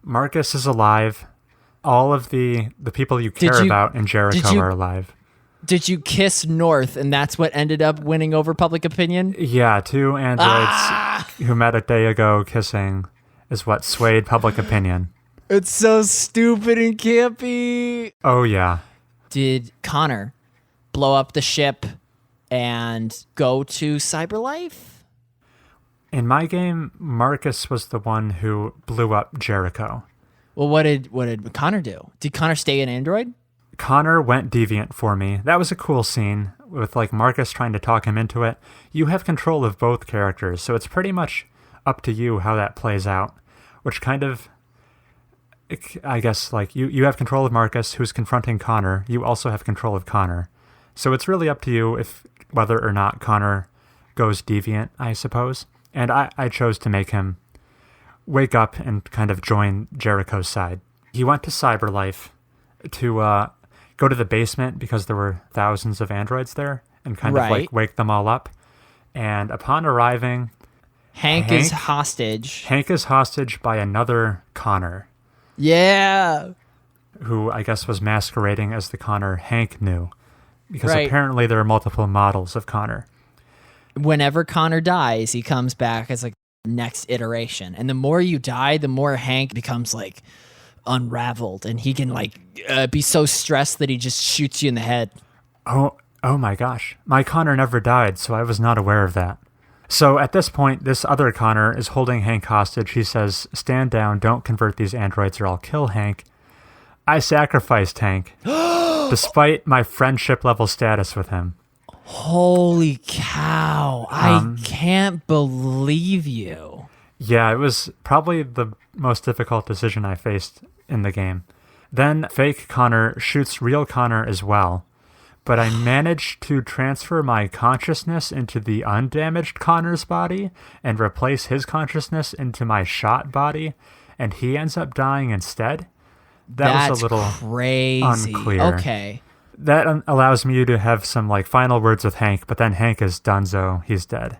Marcus is alive. All of the people you care about in Jericho are alive. Did you kiss North, and that's what ended up winning over public opinion? Yeah, 2 androids who met a day ago kissing is what swayed public opinion. It's so stupid and campy. Oh, yeah. Did Connor blow up the ship and go to Cyberlife? In my game, Marcus was the one who blew up Jericho. Well, what did Connor do? Did Connor stay an android? Connor went deviant for me. That was a cool scene with like Marcus trying to talk him into it. You have control of both characters, so it's pretty much up to you how that plays out, which kind of, I guess, like you have control of Marcus, who's confronting Connor. You also have control of Connor. So it's really up to you if whether or not Connor goes deviant, I suppose. And I chose to make him wake up and kind of join Jericho's side. He went to Cyberlife to go to the basement because there were thousands of androids there and kind of like wake them all up. And upon arriving, Hank is hostage. Hank is hostage by another Connor. Yeah. Who I guess was masquerading as the Connor Hank knew. Because apparently there are multiple models of Connor. Whenever Connor dies, he comes back as like next iteration. And the more you die, the more Hank becomes like unraveled. And he can like be so stressed that he just shoots you in the head. Oh my gosh. My Connor never died, so I was not aware of that. So at this point, this other Connor is holding Hank hostage. He says, "Stand down, don't convert these androids or I'll kill Hank." I sacrificed Hank, despite my friendship level status with him. Holy cow. I can't believe you. Yeah, it was probably the most difficult decision I faced in the game. Then fake Connor shoots real Connor as well. But I managed to transfer my consciousness into the undamaged Connor's body and replace his consciousness into my shot body, and he ends up dying instead. That's was a little crazy. Unclear. Okay. That allows me to have some like final words with Hank, but then Hank is donezo. He's dead.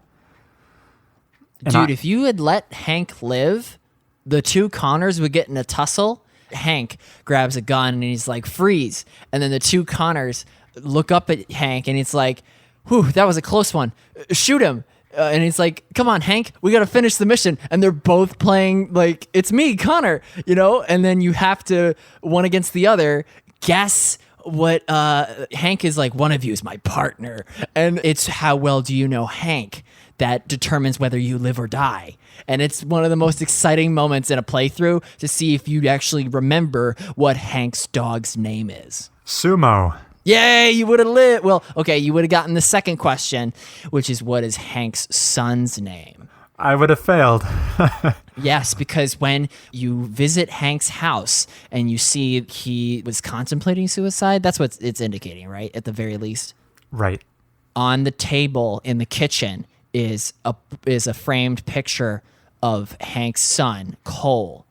And if you had let Hank live, the two Connors would get in a tussle. Hank grabs a gun and he's like, "Freeze." And then the two Connors look up at Hank and it's like, "Whew, that was a close one. Shoot him." And he's like, "Come on, Hank, we got to finish the mission." And they're both playing like, "It's me, Connor," you know? And then you have to, one against the other, guess what Hank is like, "One of you is my partner." And it's how well do you know Hank that determines whether you live or die. And it's one of the most exciting moments in a playthrough to see if you actually remember what Hank's dog's name is. Sumo. Yay, you would have lived. Well, okay, you would have gotten the second question, which is what is Hank's son's name? I would have failed. Yes, because when you visit Hank's house and you see he was contemplating suicide, that's what it's indicating, right? At the very least. Right. On the table in the kitchen is a framed picture of Hank's son, Cole,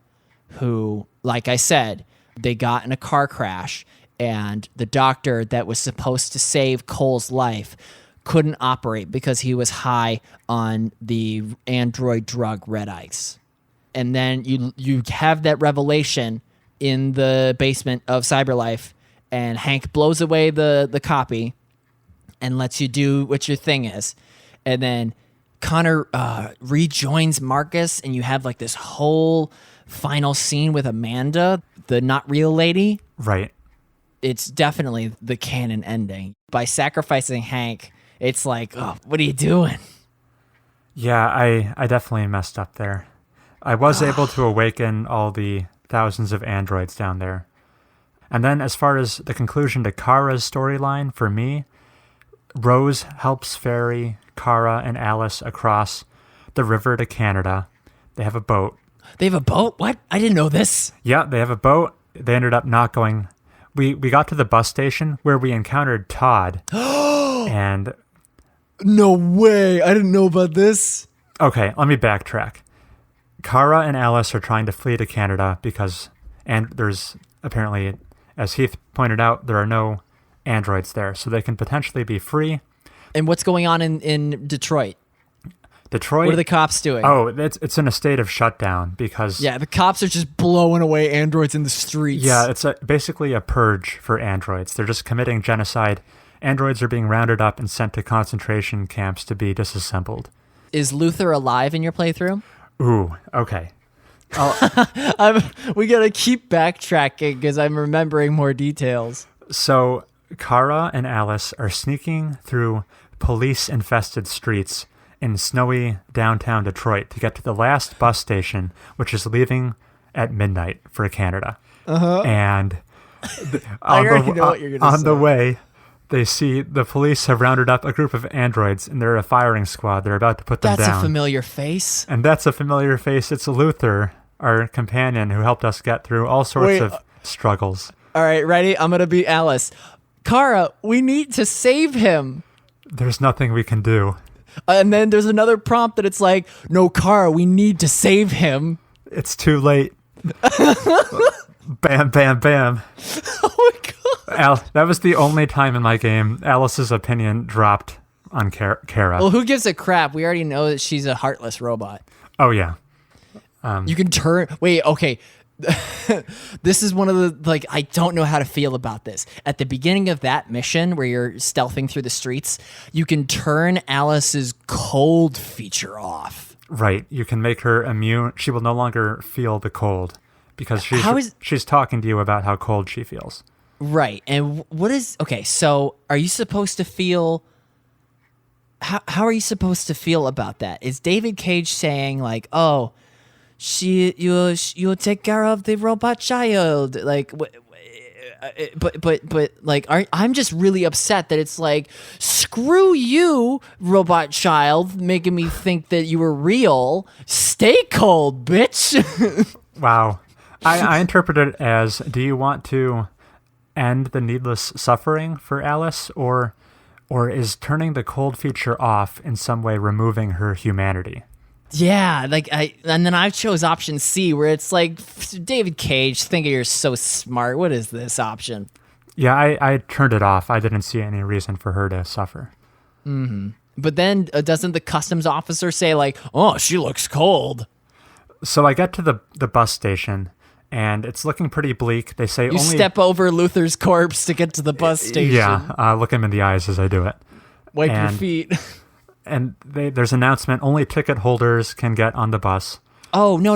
who, like I said, they got in a car crash and the doctor that was supposed to save Cole's life couldn't operate because he was high on the android drug red ice. And then you have that revelation in the basement of Cyberlife, and Hank blows away the copy and lets you do what your thing is. And then Connor rejoins Marcus, and you have like this whole final scene with Amanda, the not real lady. Right. It's definitely the canon ending. By sacrificing Hank, it's like, oh, what are you doing? Yeah, I definitely messed up there. I was able to awaken all the thousands of androids down there. And then as far as the conclusion to Kara's storyline, for me, Rose helps ferry Kara and Alice across the river to Canada. They have a boat. They have a boat? What? I didn't know this. Yeah, they have a boat. They ended up not going. We got to the bus station where we encountered Todd. And no way. I didn't know about this. Okay, let me backtrack. Kara and Alice are trying to flee to Canada because there's apparently, as Heath pointed out, there are no androids there, so they can potentially be free. And what's going on in Detroit? Detroit? What are the cops doing? Oh, it's in a state of shutdown because... Yeah, the cops are just blowing away androids in the streets. Yeah, it's basically a purge for androids. They're just committing genocide. Androids are being rounded up and sent to concentration camps to be disassembled. Is Luther alive in your playthrough? Ooh, okay. We gotta keep backtracking because I'm remembering more details. So Kara and Alice are sneaking through police-infested streets in snowy downtown Detroit to get to the last bus station, which is leaving at midnight for Canada. And I already know what you're going to say. On the way, they see the police have rounded up a group of androids, and they're a firing squad. They're about to put them down. That's a familiar face. And that's a familiar face. It's Luther, our companion, who helped us get through all sorts of struggles. All right, ready? I'm going to be Alice. Kara, we need to save him. There's nothing we can do. And then there's another prompt that it's like, no, Kara, we need to save him. It's too late. Bam, bam, bam. Oh my God. That was the only time in my game Alice's opinion dropped on Kara. Well, who gives a crap? We already know that she's a heartless robot. Oh, yeah. You can turn... Wait, okay. This is one of the... Like, I don't know how to feel about this. At the beginning of that mission where you're stealthing through the streets, you can turn Alice's cold feature off. Right. You can make her immune. She will no longer feel the cold because she's talking to you about how cold she feels. Right. And what is... Okay, so are you supposed to feel... How are you supposed to feel about that? Is David Cage saying, like, oh... You'll take care of the robot child, like, but like, I'm just really upset that it's like, screw you, robot child, making me think that you were real. Stay cold, bitch. Wow, I interpret it as, do you want to end the needless suffering for Alice, or is turning the cold feature off in some way removing her humanity? Yeah, and then I chose option C, where it's like, David Cage, thinking you're so smart. What is this option? Yeah, I turned it off. I didn't see any reason for her to suffer. Mm-hmm. But then doesn't the customs officer say, like, oh, she looks cold? So I get to the bus station, and it's looking pretty bleak. They say you step over Luther's corpse to get to the bus station. Yeah, look him in the eyes as I do it. Wipe your feet. And there's an announcement, only ticket holders can get on the bus. Oh, no.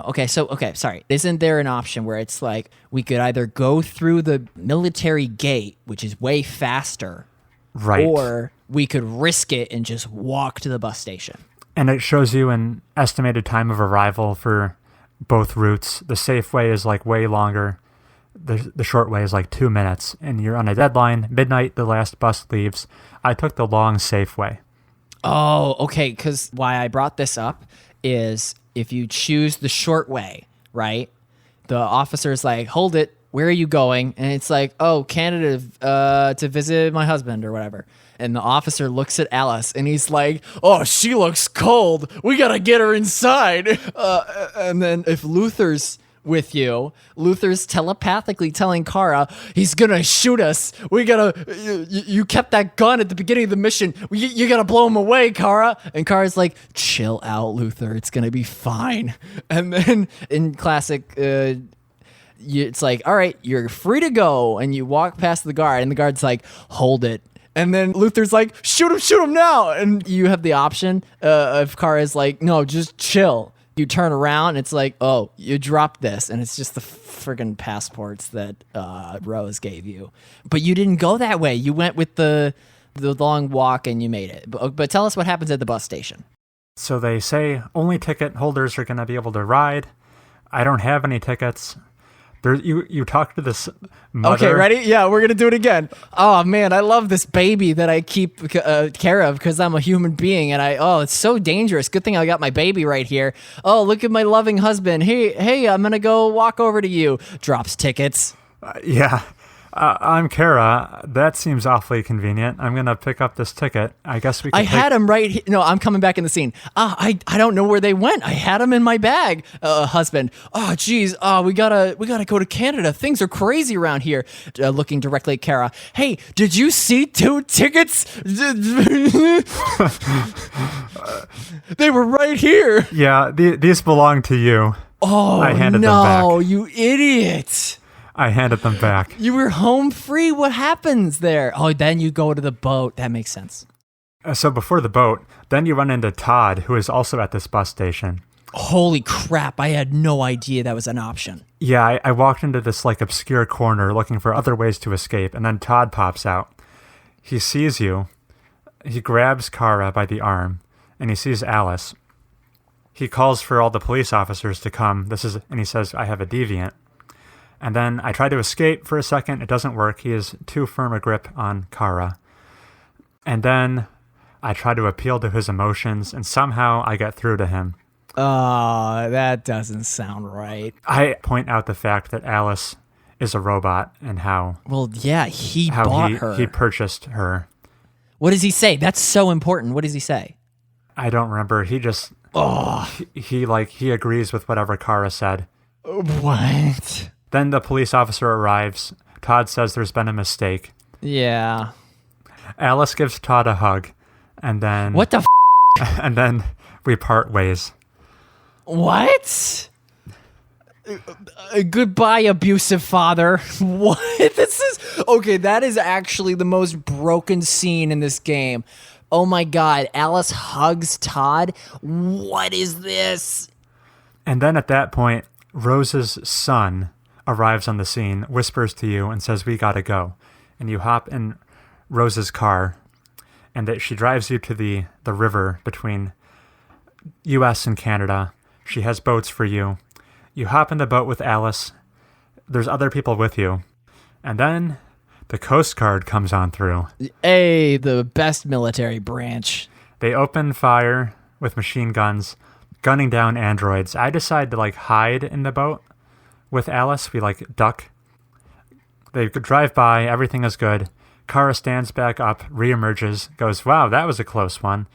Okay, sorry. Isn't there an option where it's like, we could either go through the military gate, which is way faster, right, or we could risk it and just walk to the bus station? And it shows you an estimated time of arrival for both routes. The safe way is like way longer. The short way is like 2 minutes, and you're on a deadline. Midnight, the last bus leaves. I took the long, safe way. Oh, okay, because why I brought this up is if you choose the short way, right, the officer's like, hold it, where are you going? And it's like, oh, Canada to visit my husband or whatever. And the officer looks at Alice, and he's like, oh, she looks cold. We got to get her inside. And then if Luther's with you, Luther's telepathically telling Kara, he's gonna shoot us. We gotta, you kept that gun at the beginning of the mission. You gotta blow him away, Kara. And Kara's like, chill out, Luther. It's gonna be fine. And then in classic, it's like, all right, you're free to go. And you walk past the guard, and the guard's like, hold it. And then Luther's like, shoot him now. And you have the option if Kara's like, no, just chill. You turn around, and it's like, oh, you dropped this, and it's just the friggin' passports that Rose gave you. But you didn't go that way. You went with the long walk, and you made it. But tell us what happens at the bus station. So they say only ticket holders are going to be able to ride. I don't have any tickets. You talk to this mother. Okay, ready? Yeah, we're going to do it again. Oh, man, I love this baby that I keep care of because I'm a human being. And it's so dangerous. Good thing I got my baby right here. Oh, look at my loving husband. Hey, I'm going to go walk over to you. Drops tickets. Yeah. I'm Kara. That seems awfully convenient. I'm going to pick up this ticket. I guess we can had him right here. No, I'm coming back in the scene. I don't know where they went. I had him in my bag, husband. Oh, geez. We gotta go to Canada. Things are crazy around here. Looking directly at Kara. Hey, did you see 2 tickets? They were right here. Yeah, these belong to you. Oh, I handed them back. No, you idiot. I handed them back. You were home free. What happens there? Oh, then you go to the boat. That makes sense. So before the boat, then you run into Todd, who is also at this bus station. Holy crap, I had no idea that was an option. Yeah, I walked into this like obscure corner looking for other ways to escape, and then Todd pops out. He sees you. He grabs Kara by the arm, and he sees Alice. He calls for all the police officers to come. And he says, I have a deviant. And then I try to escape for a second. It doesn't work. He has too firm a grip on Kara. And then I try to appeal to his emotions, and somehow I get through to him. Oh, that doesn't sound right. I point out the fact that Alice is a robot and how... Well, yeah, he bought her. He purchased her. What does he say? That's so important. What does he say? I don't remember. He just... Oh. He agrees with whatever Kara said. What? Then the police officer arrives. Todd says there's been a mistake. Yeah. Alice gives Todd a hug, and then... What the And then we part ways. What? Goodbye, abusive father. What? This is... Okay, that is actually the most broken scene in this game. Oh my god, Alice hugs Todd. What is this? And then at that point, Rose's son arrives on the scene, whispers to you, and says, we gotta go. And you hop in Rose's car, and that she drives you to the river between U.S. and Canada. She has boats for you. You hop in the boat with Alice. There's other people with you. And then the Coast Guard comes on through. Hey, the best military branch. They open fire with machine guns, gunning down androids. I decide to hide in the boat with Alice. We duck. They drive by. Everything is good. Kara stands back up, reemerges, goes, wow, that was a close one.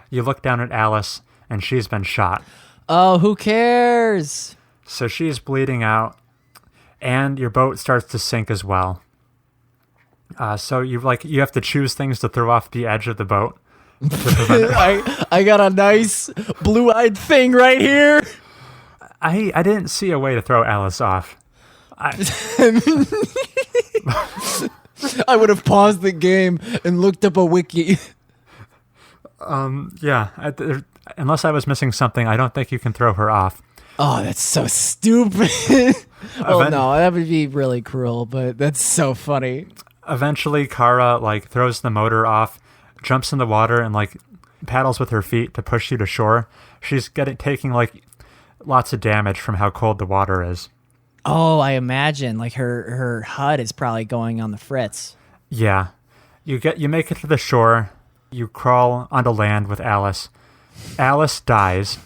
You look down at Alice, and she's been shot. Oh, who cares? So she's bleeding out, and your boat starts to sink as well. So you have to choose things to throw off the edge of the boat. I got a nice blue-eyed thing right here. I didn't see a way to throw Alice off. I would have paused the game and looked up a wiki. Yeah. Unless I was missing something, I don't think you can throw her off. Oh, that's so stupid. Well, no, that would be really cruel, but that's so funny. Eventually, Kara throws the motor off, jumps in the water, and paddles with her feet to push you to shore. She's taking lots of damage from how cold the water is. Oh, I imagine her HUD is probably going on the fritz. Yeah, you make it to the shore. You crawl onto land with Alice. Alice dies.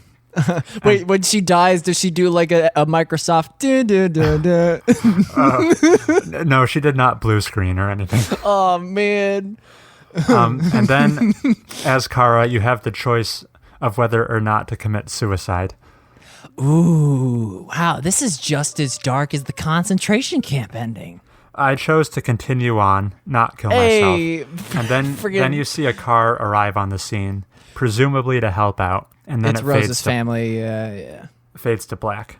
Wait, when she dies, does she do a Microsoft? No, she did not blue screen or anything. Oh man. And then, as Kara, you have the choice of whether or not to commit suicide. Ooh, wow, this is just as dark as the concentration camp ending. I chose to continue on, not kill myself. And then you see a car arrive on the scene, presumably to help out. And then it's Rose's family, yeah. Fades to black.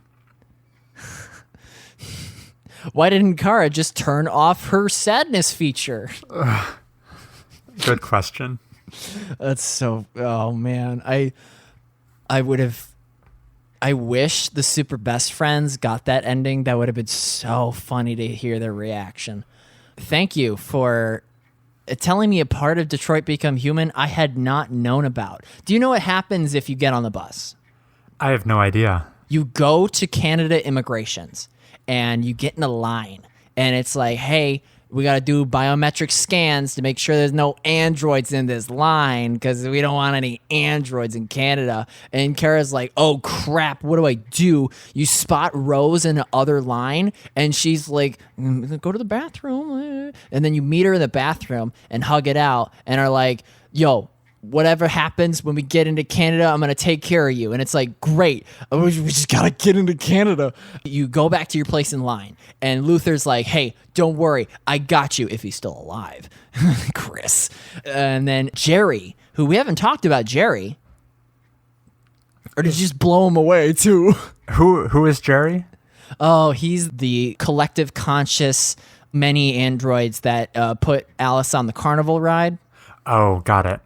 Why didn't Kara just turn off her sadness feature? Good question. That's so... Oh, man. I would have... I wish the Super Best Friends got that ending. That would have been so funny to hear their reaction. Thank you for telling me a part of Detroit Become Human I had not known about. Do you know what happens if you get on the bus? I have no idea. You go to Canada Immigrations, and you get in a line, and it's like, hey, we got to do biometric scans to make sure there's no androids in this line because we don't want any androids in Canada. And Kara's like, oh, crap, what do I do? You spot Rose in the other line, and she's like, go to the bathroom. And then you meet her in the bathroom and hug it out and are like, yo, whatever happens when we get into Canada, I'm going to take care of you. And it's like, great. We just got to get into Canada. You go back to your place in line. And Luther's like, hey, don't worry. I got you if he's still alive. Chris. And then Jerry, who we haven't talked about Jerry. Or did you just blow him away too? Who is Jerry? Oh, he's the collective conscious many androids that put Alice on the carnival ride. Oh, got it.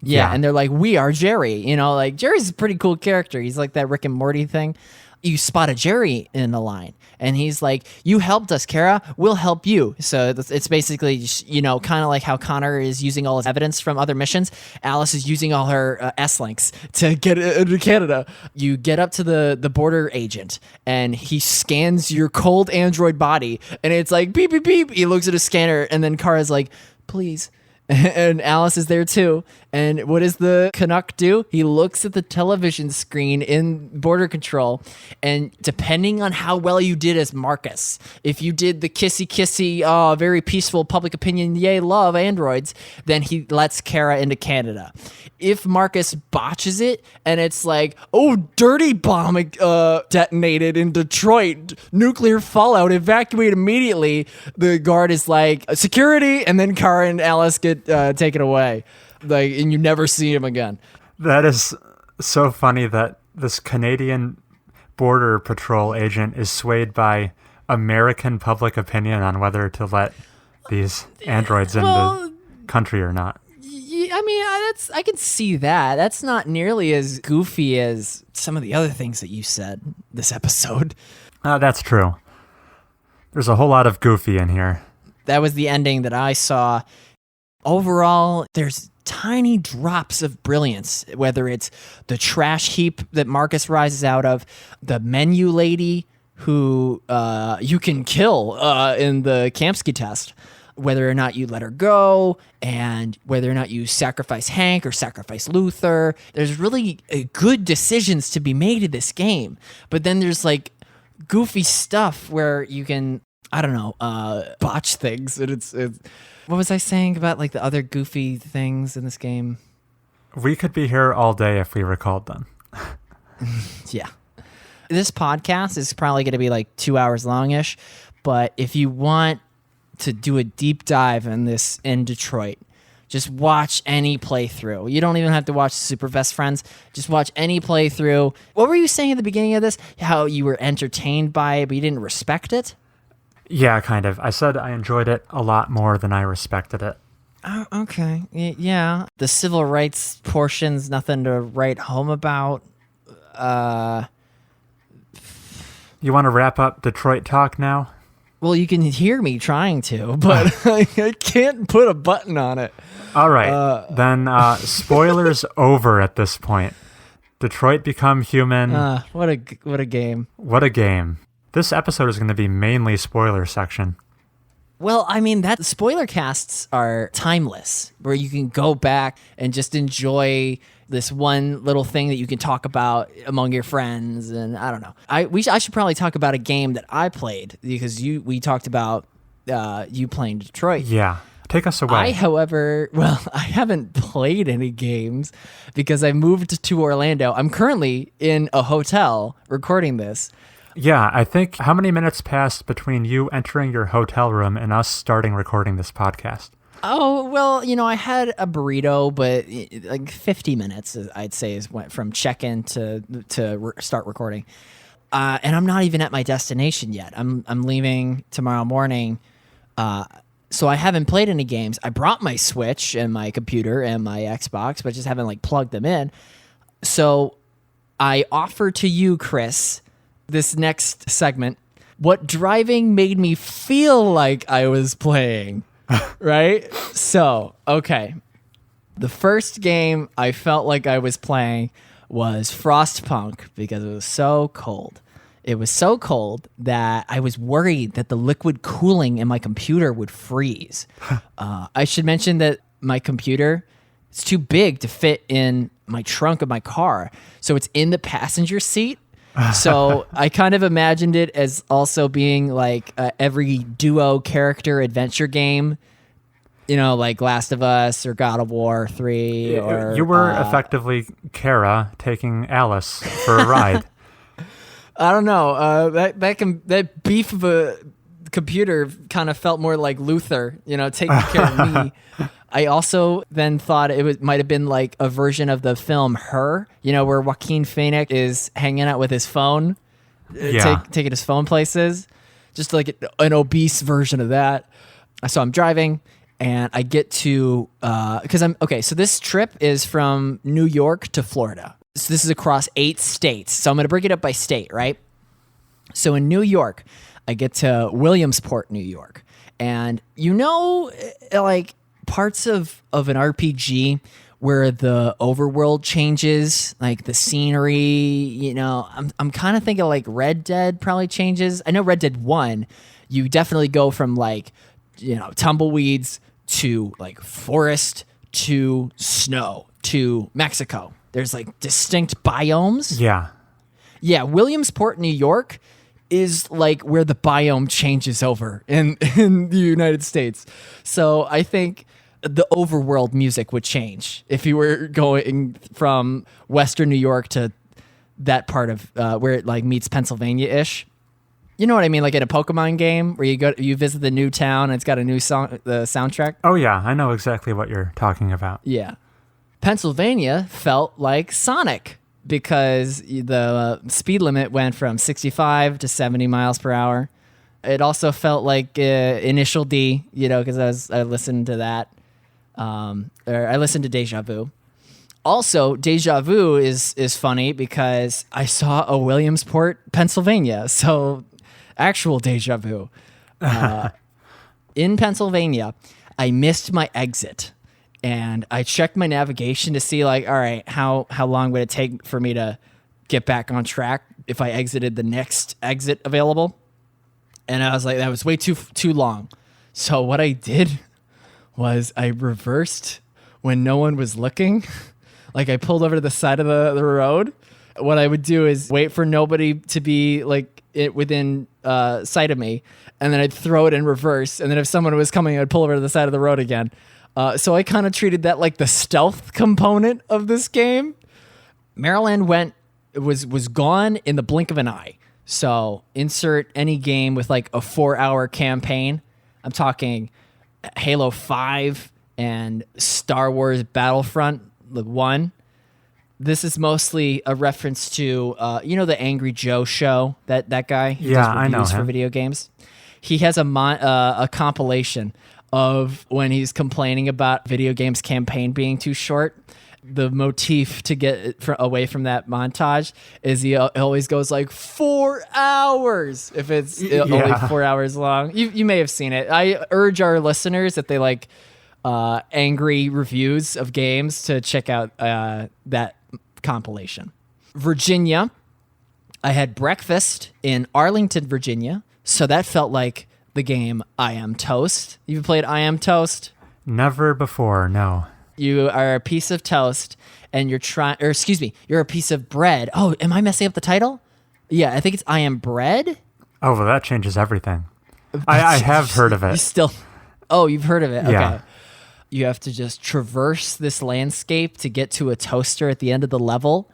Yeah, and they're like, we are Jerry. You know, like Jerry's a pretty cool character. He's like that Rick and Morty thing. You spot a Jerry in the line, and he's like, you helped us, Kara. We'll help you. So it's basically, you know, kind of like how Connor is using all his evidence from other missions. Alice is using all her S-links to get into Canada. You get up to the border agent, and he scans your cold android body, and it's like, beep, beep, beep. He looks at a scanner, and then Kara's like, please. And Alice is there too. And what does the Canuck do? He looks at the television screen in border control, and depending on how well you did as Marcus, if you did the kissy, very peaceful public opinion, yay, love androids, then he lets Kara into Canada. If Marcus botches it and it's like, oh, dirty bomb detonated in Detroit, nuclear fallout, evacuate immediately, the guard is like, security, and then Kara and Alice get taken away. Like, and you never see him again. That is so funny that this Canadian Border Patrol agent is swayed by American public opinion on whether to let these androids in the country or not. I mean, I can see that. That's not nearly as goofy as some of the other things that you said this episode. That's true. There's a whole lot of goofy in here. That was the ending that I saw. Overall, there's tiny drops of brilliance, whether it's the trash heap that Marcus rises out of, the menu lady who you can kill in the Kamsky test, whether or not you let her go, and whether or not you sacrifice Hank or sacrifice Luther. There's really good decisions to be made in this game. But then there's like goofy stuff where you can, I don't know, botch things. And it's what was I saying about like the other goofy things in this game? We could be here all day if we recalled them. Yeah. This podcast is probably going to be like 2 hours longish, but if you want to do a deep dive in this in Detroit, just watch any playthrough. You don't even have to watch Super Best Friends. Just watch any playthrough. What were you saying at the beginning of this? How you were entertained by it, but you didn't respect it? Yeah, kind of. I said I enjoyed it a lot more than I respected it. Oh, okay. Yeah. The civil rights portion's nothing to write home about. You want to wrap up Detroit talk now? Well, you can hear me trying to, but I can't put a button on it. All right. Then spoilers over at this point. Detroit Become Human. What a game. What a game. This episode is going to be mainly spoiler section. Well, I mean, that spoiler casts are timeless, where you can go back and just enjoy this one little thing that you can talk about among your friends. And I don't know. I should probably talk about a game that I played, because we talked about you playing Detroit. Yeah. Take us away. I haven't played any games because I moved to Orlando. I'm currently in a hotel recording this. Yeah, I think how many minutes passed between you entering your hotel room and us starting recording this podcast? Oh, well, I had a burrito, but like 50 minutes, I'd say, went from check-in to start recording. And I'm not even at my destination yet. I'm leaving tomorrow morning. So I haven't played any games. I brought my Switch and my computer and my Xbox, but just haven't plugged them in. So I offer to you, Chris, this next segment, what driving made me feel like I was playing, right? So, okay. The first game I felt like I was playing was Frostpunk because it was so cold. It was so cold that I was worried that the liquid cooling in my computer would freeze. I should mention that my computer, it's too big to fit in my trunk of my car. So it's in the passenger seat. So I kind of imagined it as also being like every duo character adventure game, like Last of Us or God of War 3. Or you were effectively Kara taking Alice for a ride. I don't know. That beef of a computer kind of felt more like Luther, taking care of me. I also then thought might have been like a version of the film Her, where Joaquin Phoenix is hanging out with his phone, taking his phone places, just like an obese version of that. So I'm driving, and I get to because I'm okay. So this trip is from New York to Florida. So this is across 8 states. So I'm going to break it up by state, right? So in New York, I get to Williamsport, New York, and like parts of an RPG where the overworld changes, like the scenery. I'm kind of thinking like Red Dead probably changes. I know Red Dead 1, you definitely go from like tumbleweeds to like forest to snow to Mexico. There's like distinct biomes. Yeah, Williamsport, New York is like where the biome changes over in the United States. So I think the overworld music would change if you were going from Western New York to that part of where it like meets Pennsylvania-ish. You know what I mean? Like in a Pokemon game where you visit the new town and it's got a new song, the soundtrack. Oh yeah, I know exactly what you're talking about. Yeah. Pennsylvania felt like Sonic because the speed limit went from 65 to 70 miles per hour. It also felt like Initial D, because I listened to that. Or I listened to Deja Vu. Also, Deja Vu is funny because I saw a Williamsport, Pennsylvania. So actual Deja Vu. In Pennsylvania, I missed my exit. And I checked my navigation to see, like, all right, how long would it take for me to get back on track if I exited the next exit available? And I was like, that was way too long. So what I did was I reversed when no one was looking. Like I pulled over to the side of the road. What I would do is wait for nobody to be like within sight of me, and then I'd throw it in reverse. And then if someone was coming, I'd pull over to the side of the road again. So I kind of treated that like the stealth component of this game. Maryland was gone in the blink of an eye. So insert any game with like a 4-hour campaign. I'm talking Halo 5 and Star Wars Battlefront 1. This is mostly a reference to, the Angry Joe show, that guy who does I know reviews him. for video games. He has a compilation of when he's complaining about video games campaign being too short. The motif to get away from that montage is he always goes like 4 hours if it's only 4 hours long. You may have seen it. I urge our listeners, if they like angry reviews of games, to check out that compilation. Virginia, I had breakfast in Arlington, Virginia, so that felt like the game I Am Toast. You've played I Am Toast? Never before, no. You are a piece of toast, and you're a piece of bread. Oh, am I messing up the title? Yeah, I think it's I Am Bread. Oh, well, that changes everything. I have heard of it. You've heard of it. Okay. Yeah. You have to just traverse this landscape to get to a toaster at the end of the level,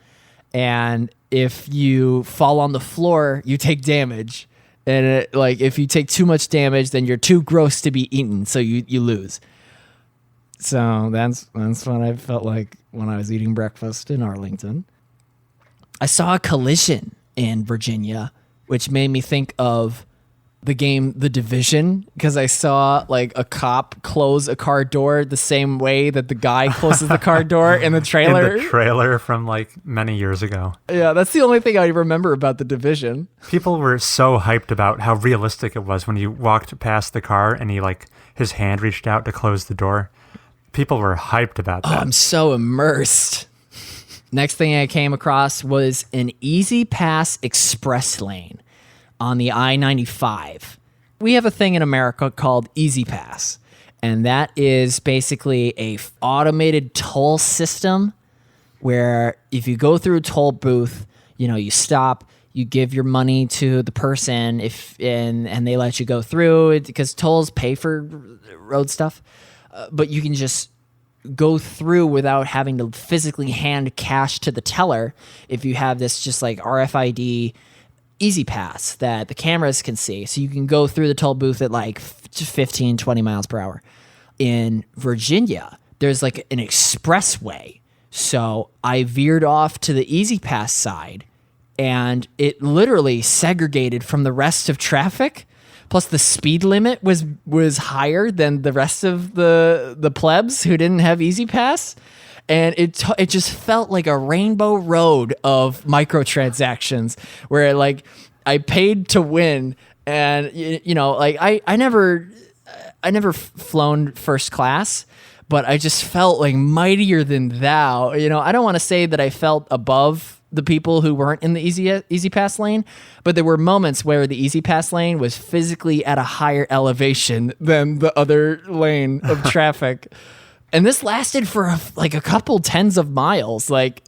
and if you fall on the floor, you take damage. And if you take too much damage, then you're too gross to be eaten, so you lose. So that's what I felt like when I was eating breakfast in Arlington. I saw a collision in Virginia, which made me think of the game The Division, because I saw like a cop close a car door the same way that the guy closes the car door in the trailer. In the trailer from like many years ago. Yeah, that's the only thing I remember about The Division. People were so hyped about how realistic it was when you walked past the car and his hand reached out to close the door. People were hyped about that. Oh, I'm so immersed. Next thing I came across was an Easy Pass express lane on the I-95. We have a thing in America called Easy Pass, and that is basically a automated toll system where if you go through a toll booth, you stop, you give your money to the person and they let you go through it because tolls pay for road stuff. But you can just go through without having to physically hand cash to the teller if you have this just like RFID Easy Pass that the cameras can see. So you can go through the toll booth at like 15, 20 miles per hour. In Virginia, there's like an expressway. So I veered off to the Easy Pass side and it literally segregated from the rest of traffic. Plus the speed limit was higher than the rest of the plebs who didn't have Easy Pass. And it just felt like a rainbow road of microtransactions where like I paid to win. And like I never flown first class, but I just felt like mightier than thou. I don't want to say that I felt above the people who weren't in the easy pass lane, but there were moments where the easy pass lane was physically at a higher elevation than the other lane of traffic. And this lasted for like a couple tens of miles. Like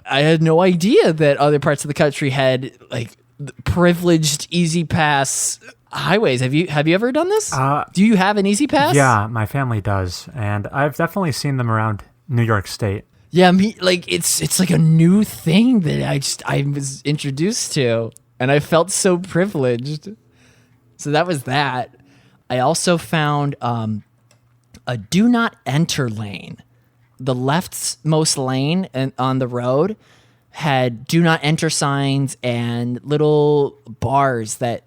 I had no idea that other parts of the country had like privileged easy pass highways. Have you ever done this? Do you have an easy pass? Yeah, my family does, and I've definitely seen them around New York State. Yeah, it's like a new thing that I was introduced to, and I felt so privileged. So that was that. I also found a do not enter lane. The leftmost lane on the road had do not enter signs and little bars that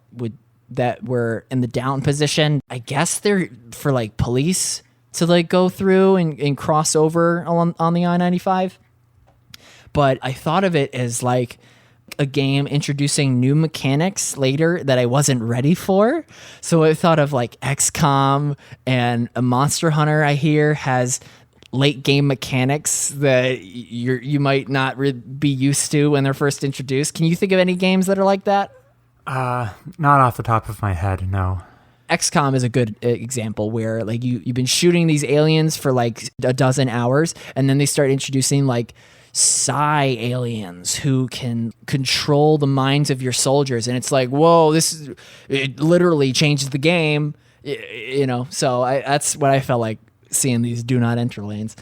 were in the down position. I guess they're for like police to like go through and cross over on the I-95. But I thought of it as like a game introducing new mechanics later that I wasn't ready for. So I thought of like XCOM, and a Monster Hunter I hear has late game mechanics that you might not be used to when they're first introduced. Can you think of any games that are like that? Not off the top of my head, no. XCOM is a good example where like you've been shooting these aliens for like a dozen hours, and then they start introducing like psi aliens who can control the minds of your soldiers, and it's like, whoa, it literally changes the game, So that's what I felt like seeing these do not enter lanes.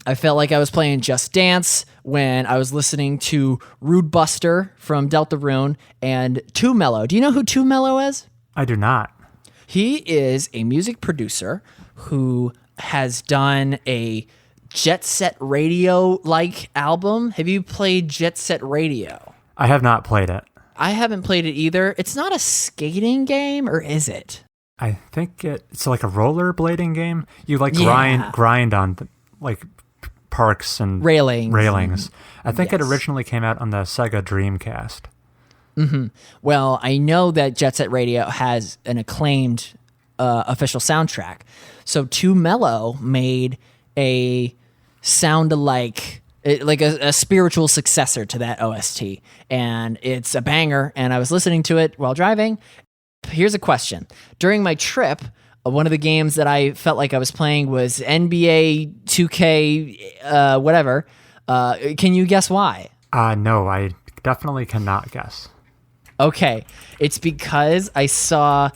I felt like I was playing Just Dance when I was listening to Rude Buster from Deltarune and Too Mellow. Do you know who Too Mellow is? I do not. He is a music producer who has done a Jet Set Radio-like album. Have you played Jet Set Radio? I have not played it. I haven't played it either. It's not a skating game, or is it? I think it's like a rollerblading game. You like grind on like parks and railings. I think it originally came out on the Sega Dreamcast. Mm-hmm. Well, I know that Jet Set Radio has an acclaimed official soundtrack. So Too Mellow made a sound-alike, like a spiritual successor to that OST. And it's a banger, and I was listening to it while driving. Here's a question. During my trip, one of the games that I felt like I was playing was NBA 2K whatever. Can you guess why? No, I definitely cannot guess. Okay, it's because I saw,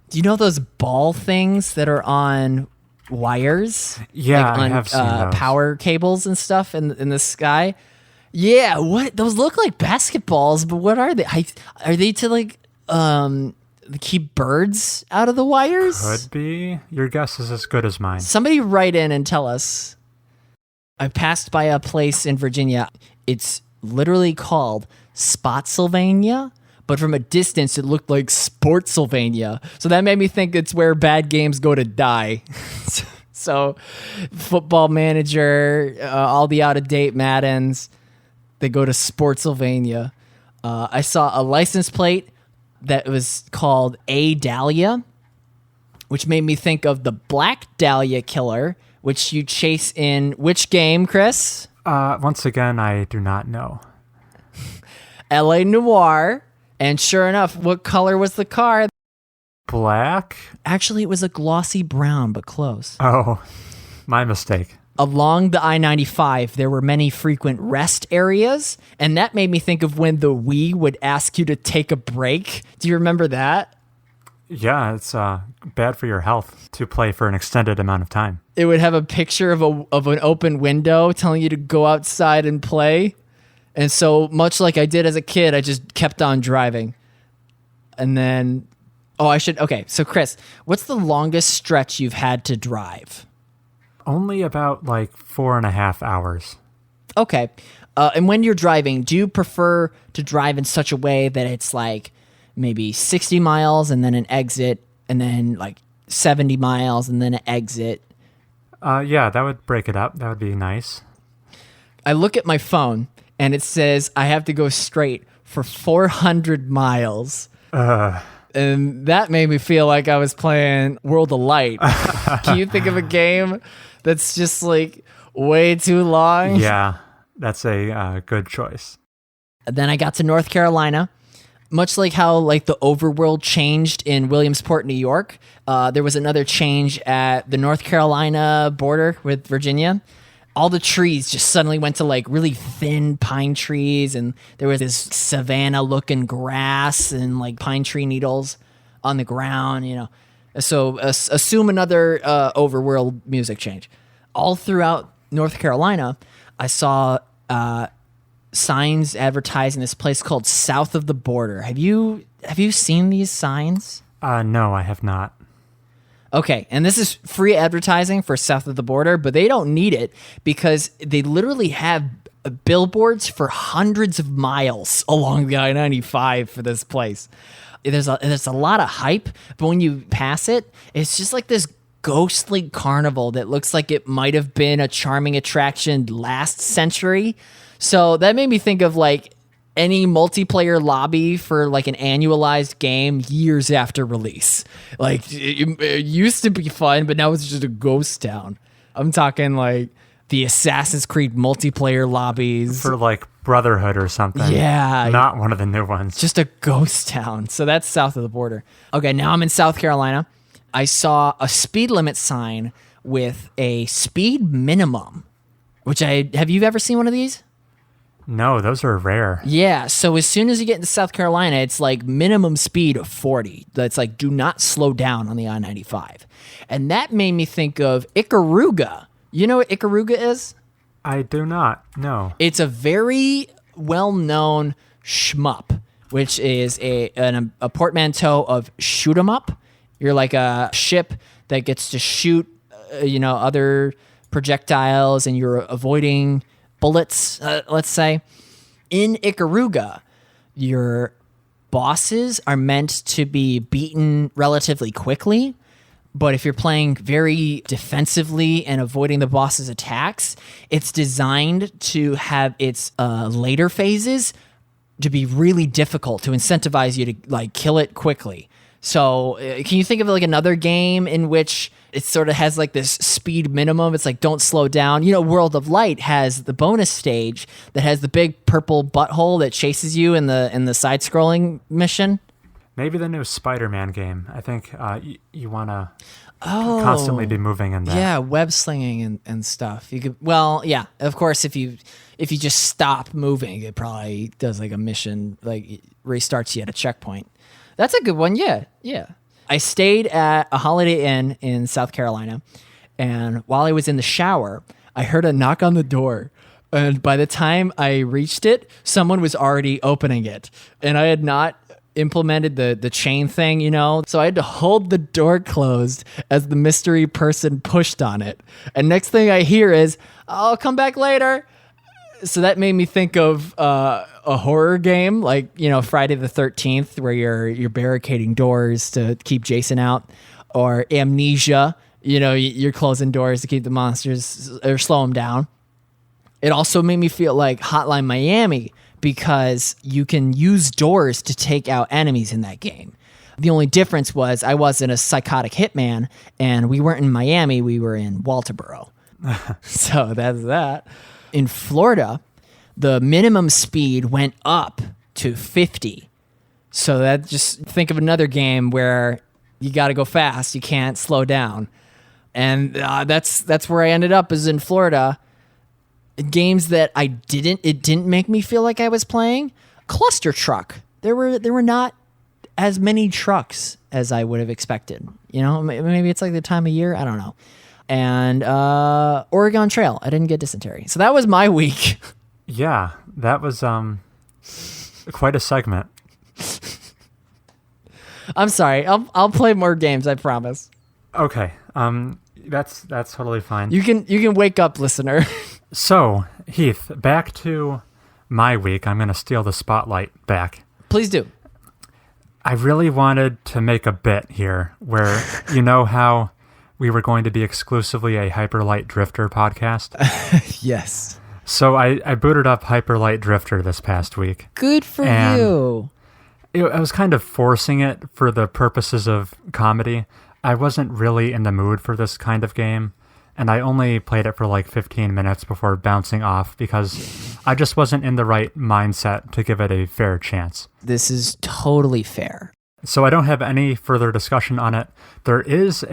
do you know those ball things that are on wires? Yeah, like I have seen those. Power cables and stuff in the sky? Yeah, what? Those look like basketballs, but what are they? Are they to like keep birds out of the wires? Could be. Your guess is as good as mine. Somebody write in and tell us. I passed by a place in Virginia. It's literally called Spotsylvania, but from a distance, it looked like Sportsylvania. So that made me think it's where bad games go to die. So Football Manager, all the out-of-date Maddens, they go to Sportsylvania. I saw a license plate that was called A Dahlia, which made me think of the Black Dahlia Killer, which you chase in which game, Chris? Once again, I do not know. L.A. Noire. And sure enough, what color was the car? Black? Actually, it was a glossy brown, but close. Oh, my mistake. Along the I-95, there were many frequent rest areas, and that made me think of when the Wii would ask you to take a break. Do you remember that? Yeah, it's bad for your health to play for an extended amount of time. It would have a picture of an open window telling you to go outside and play. And so much like I did as a kid, I just kept on driving. And then, okay, so Chris, what's the longest stretch you've had to drive? Only about like 4.5 hours. Okay. And when you're driving, do you prefer to drive in such a way that it's like maybe 60 miles and then an exit and then like 70 miles and then an exit. Yeah, that would break it up. That would be nice. I look at my phone and it says I have to go straight for 400 miles. And that made me feel like I was playing World of Light. Can you think of a game that's just like way too long? Yeah, that's a good choice. Then I got to North Carolina. Much like how like the overworld changed in Williamsport, New York, there was another change at the North Carolina border with Virginia. All the trees just suddenly went to like really thin pine trees, and there was this savanna-looking grass and like pine tree needles on the ground, you know. So assume another overworld music change. All throughout North Carolina, I saw signs advertising this place called South of the Border. Have you seen these signs? No, I have not. Okay, and this is free advertising for South of the Border, but they don't need it because they literally have billboards for hundreds of miles along the I-95 for this place. There's a lot of hype, but when you pass it, it's just like this ghostly carnival that looks like it might have been a charming attraction last century. So that made me think of like any multiplayer lobby for like an annualized game years after release. Like it used to be fun, but now it's just a ghost town. I'm talking like the Assassin's Creed multiplayer lobbies for like Brotherhood or something. Yeah. Not one of the new ones. Just a ghost town. So that's South of the Border. Okay, now I'm in South Carolina. I saw a speed limit sign with a speed minimum, have you ever seen one of these? No, those are rare. Yeah, so as soon as you get into South Carolina, it's like minimum speed of 40. That's like do not slow down on the I-95. And that made me think of Ikaruga. You know what Ikaruga is? I do not, no. It's a very well-known shmup, which is a portmanteau of shoot 'em up. You're like a ship that gets to shoot other projectiles, and you're avoiding bullets, let's say. In Ikaruga, your bosses are meant to be beaten relatively quickly, but if you're playing very defensively and avoiding the boss's attacks, it's designed to have its later phases to be really difficult to incentivize you to like kill it quickly. So can you think of like another game in which it sort of has like this speed minimum? It's like don't slow down. You know, World of Light has the bonus stage that has the big purple butthole that chases you in the side-scrolling mission. Maybe the new Spider-Man game. I think you want to constantly be moving in that. Yeah, web slinging and stuff. You could, well, yeah, of course, if you just stop moving, it probably does like a mission, like restarts you at a checkpoint. That's a good one. Yeah. I stayed at a Holiday Inn in South Carolina, and while I was in the shower, I heard a knock on the door. And by the time I reached it, someone was already opening it. And I had not implemented the chain thing, so I had to hold the door closed as the mystery person pushed on it. And next thing I hear is, "I'll come back later." So that made me think of a horror game like, Friday the 13th, where you're barricading doors to keep Jason out, or Amnesia, you're closing doors to keep the monsters or slow them down. It also made me feel like Hotline Miami, because you can use doors to take out enemies in that game. The only difference was I wasn't a psychotic hitman, and we weren't in Miami, we were in Walterboro. So that's that. In Florida, the minimum speed went up to 50. So that, just think of another game where you got to go fast. You can't slow down. And that's where I ended up, is in Florida. Games that it didn't make me feel like I was playing. Cluster Truck. There were not as many trucks as I would have expected. Maybe it's like the time of year. I don't know. And Oregon Trail. I didn't get dysentery. So that was my week. Yeah, that was quite a segment. I'm sorry. I'll play more games, I promise. Okay. That's totally fine. You can wake up, listener. So, Heath, back to my week. I'm going to steal the spotlight back. Please do. I really wanted to make a bit here where, you know how we were going to be exclusively a Hyperlight Drifter podcast? Yes. So I booted up Hyperlight Drifter this past week. Good for you. I was kind of forcing it for the purposes of comedy. I wasn't really in the mood for this kind of game, and I only played it for like 15 minutes before bouncing off because I just wasn't in the right mindset to give it a fair chance. This is totally fair. So I don't have any further discussion on it. There is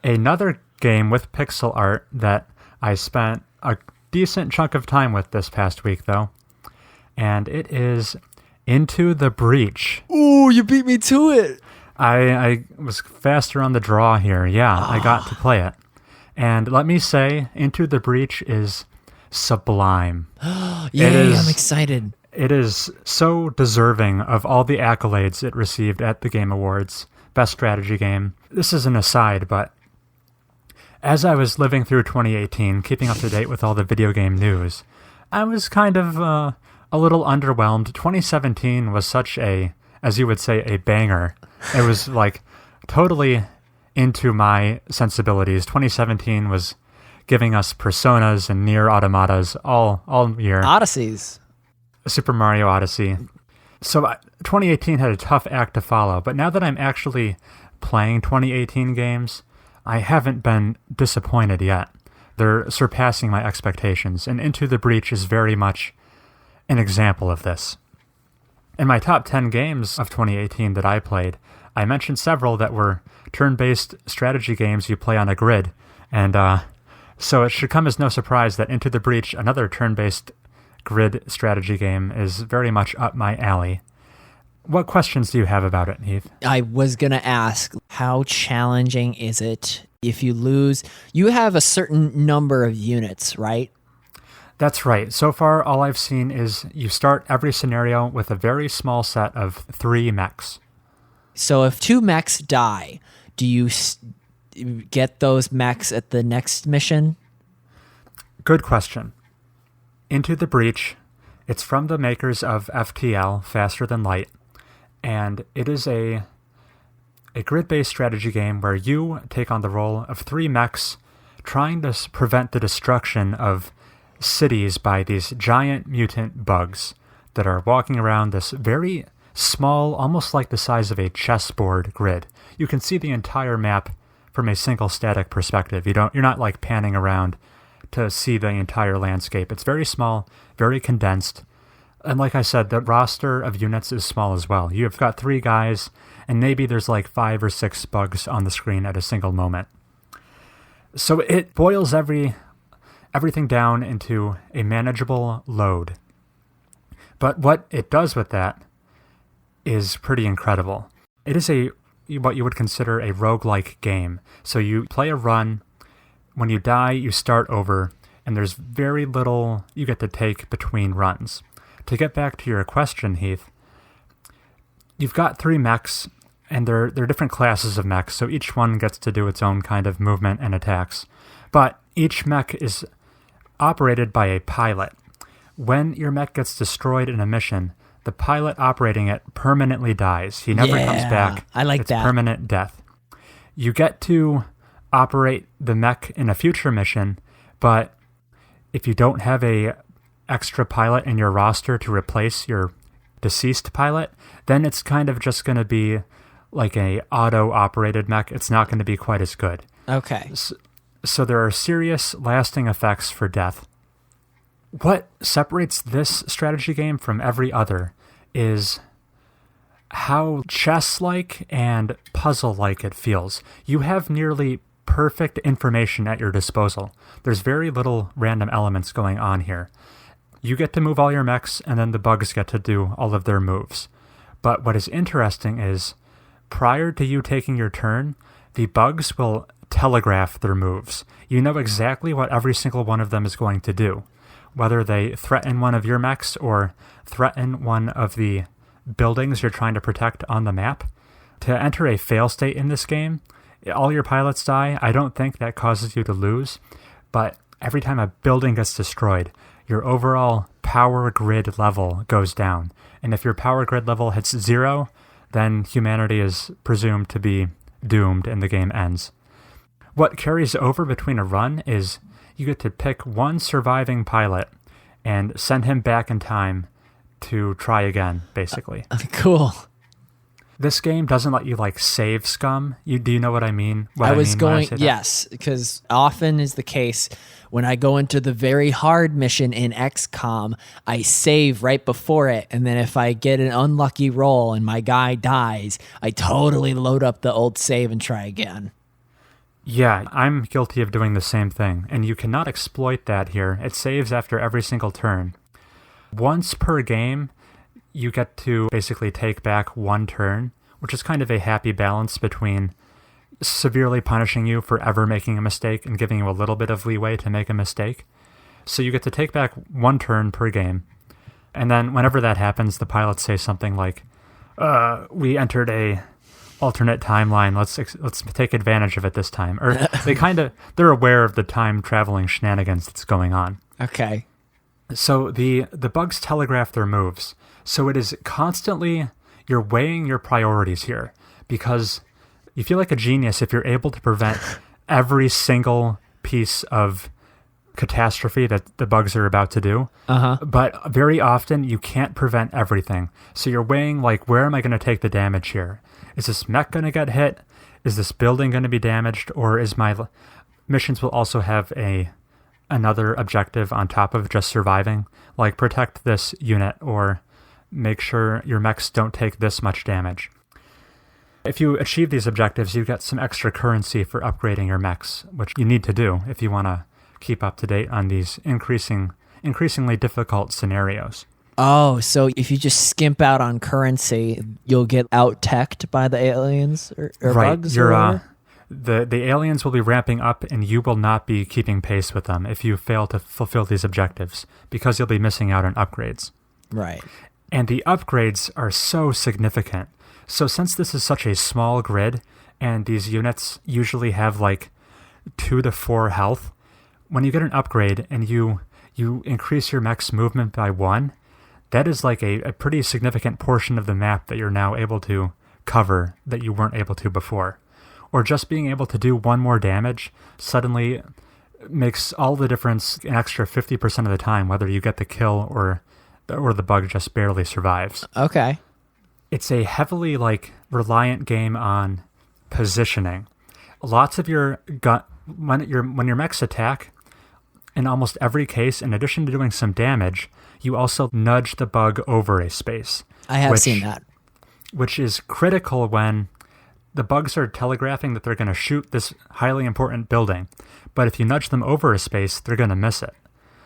another game with pixel art that I spent a decent chunk of time with this past week, though, and it is Into the Breach. Ooh, you beat me to it. I was faster on the draw here. Yeah, I got to play it. And let me say, Into the Breach is sublime. Yay, I'm excited. It is so deserving of all the accolades it received at the Game Awards. Best strategy game. This is an aside, but as I was living through 2018, keeping up to date with all the video game news, I was kind of a little underwhelmed. 2017 was such a, as you would say, a banger. It was like totally into my sensibilities. 2017 was giving us Personas and Nier Automatas all year. Odysseys. Super Mario Odyssey. So 2018 had a tough act to follow, but now that I'm actually playing 2018 games, I haven't been disappointed yet. They're surpassing my expectations, and Into the Breach is very much an example of this. In my top 10 games of 2018 that I played, I mentioned several that were turn-based strategy games you play on a grid, and so it should come as no surprise that Into the Breach, another turn-based grid strategy game, is very much up my alley. What questions do you have about it, Heath? I was going to ask, how challenging is it if you lose? You have a certain number of units, right? That's right. So far, all I've seen is you start every scenario with a very small set of 3 mechs. So if 2 mechs die, do you get those mechs at the next mission? Good question. Into the Breach, it's from the makers of FTL, Faster Than Light, and it is a grid-based strategy game where you take on the role of 3 mechs trying to prevent the destruction of cities by these giant mutant bugs that are walking around this very small, almost like the size of a chessboard grid. You can see the entire map from a single static perspective. You're not like panning around to see the entire landscape. It's very small, very condensed. And like I said, the roster of units is small as well. You've got 3 guys, and maybe there's like 5 or 6 bugs on the screen at a single moment. So it boils everything down into a manageable load. But what it does with that is pretty incredible. It is what you would consider a roguelike game. So you play a run. When you die, you start over, and there's very little you get to take between runs. To get back to your question, Heath, you've got 3 mechs, and they're different classes of mechs, so each one gets to do its own kind of movement and attacks. But each mech is operated by a pilot. When your mech gets destroyed in a mission, the pilot operating it permanently dies. He never comes back. I like that. It's permanent death. You get to operate the mech in a future mission, but if you don't have a extra pilot in your roster to replace your deceased pilot, then it's kind of just going to be like a auto-operated mech. It's not going to be quite as good. Okay. So there are serious lasting effects for death. What separates this strategy game from every other is how chess-like and puzzle-like it feels. You have nearly perfect information at your disposal. There's very little random elements going on here. You get to move all your mechs, and then the bugs get to do all of their moves. But what is interesting is, prior to you taking your turn, the bugs will telegraph their moves. You know exactly what every single one of them is going to do, whether they threaten one of your mechs or threaten one of the buildings you're trying to protect on the map. To enter a fail state in this game, all your pilots die. I don't think that causes you to lose, but every time a building gets destroyed, your overall power grid level goes down. And if your power grid level hits 0, then humanity is presumed to be doomed and the game ends. What carries over between a run is you get to pick one surviving pilot and send him back in time to try again, basically. Cool. This game doesn't let you save scum. Do you know what I mean? Yes, because often is the case when I go into the very hard mission in XCOM, I save right before it, and then if I get an unlucky roll and my guy dies, I totally load up the old save and try again. Yeah, I'm guilty of doing the same thing, and you cannot exploit that here. It saves after every single turn. Once per game, you get to basically take back one turn, which is kind of a happy balance between severely punishing you for ever making a mistake and giving you a little bit of leeway to make a mistake. So you get to take back one turn per game. And then whenever that happens, the pilots say something like, we entered a alternate timeline. Let's take advantage of it this time. Or they're aware of the time traveling shenanigans that's going on. Okay. So the bugs telegraph their moves. So it is constantly, you're weighing your priorities here, because you feel like a genius if you're able to prevent every single piece of catastrophe that the bugs are about to do. But very often you can't prevent everything. So you're weighing, where am I going to take the damage here? Is this mech going to get hit? Is this building going to be damaged? Or is my missions will also have another objective on top of just surviving, like protect this unit or make sure your mechs don't take this much damage. If you achieve these objectives, you get some extra currency for upgrading your mechs, which you need to do if you want to keep up to date on these increasingly difficult scenarios. Oh, so if you just skimp out on currency, you'll get out-teched by the aliens or right. bugs? Or the aliens will be ramping up, and you will not be keeping pace with them if you fail to fulfill these objectives, because you'll be missing out on upgrades. Right. And the upgrades are so significant. So since this is such a small grid, and these units usually have 2 to 4 health, when you get an upgrade and you increase your mech's movement by 1, that is a pretty significant portion of the map that you're now able to cover that you weren't able to before. Or just being able to do 1 more damage suddenly makes all the difference, an extra 50% of the time, whether you get the kill or the bug just barely survives. Okay. It's a heavily reliant game on positioning. Lots of your when your mechs attack, in almost every case, in addition to doing some damage, you also nudge the bug over a space. I have seen that. Which is critical when the bugs are telegraphing that they're going to shoot this highly important building. But if you nudge them over a space, they're going to miss it.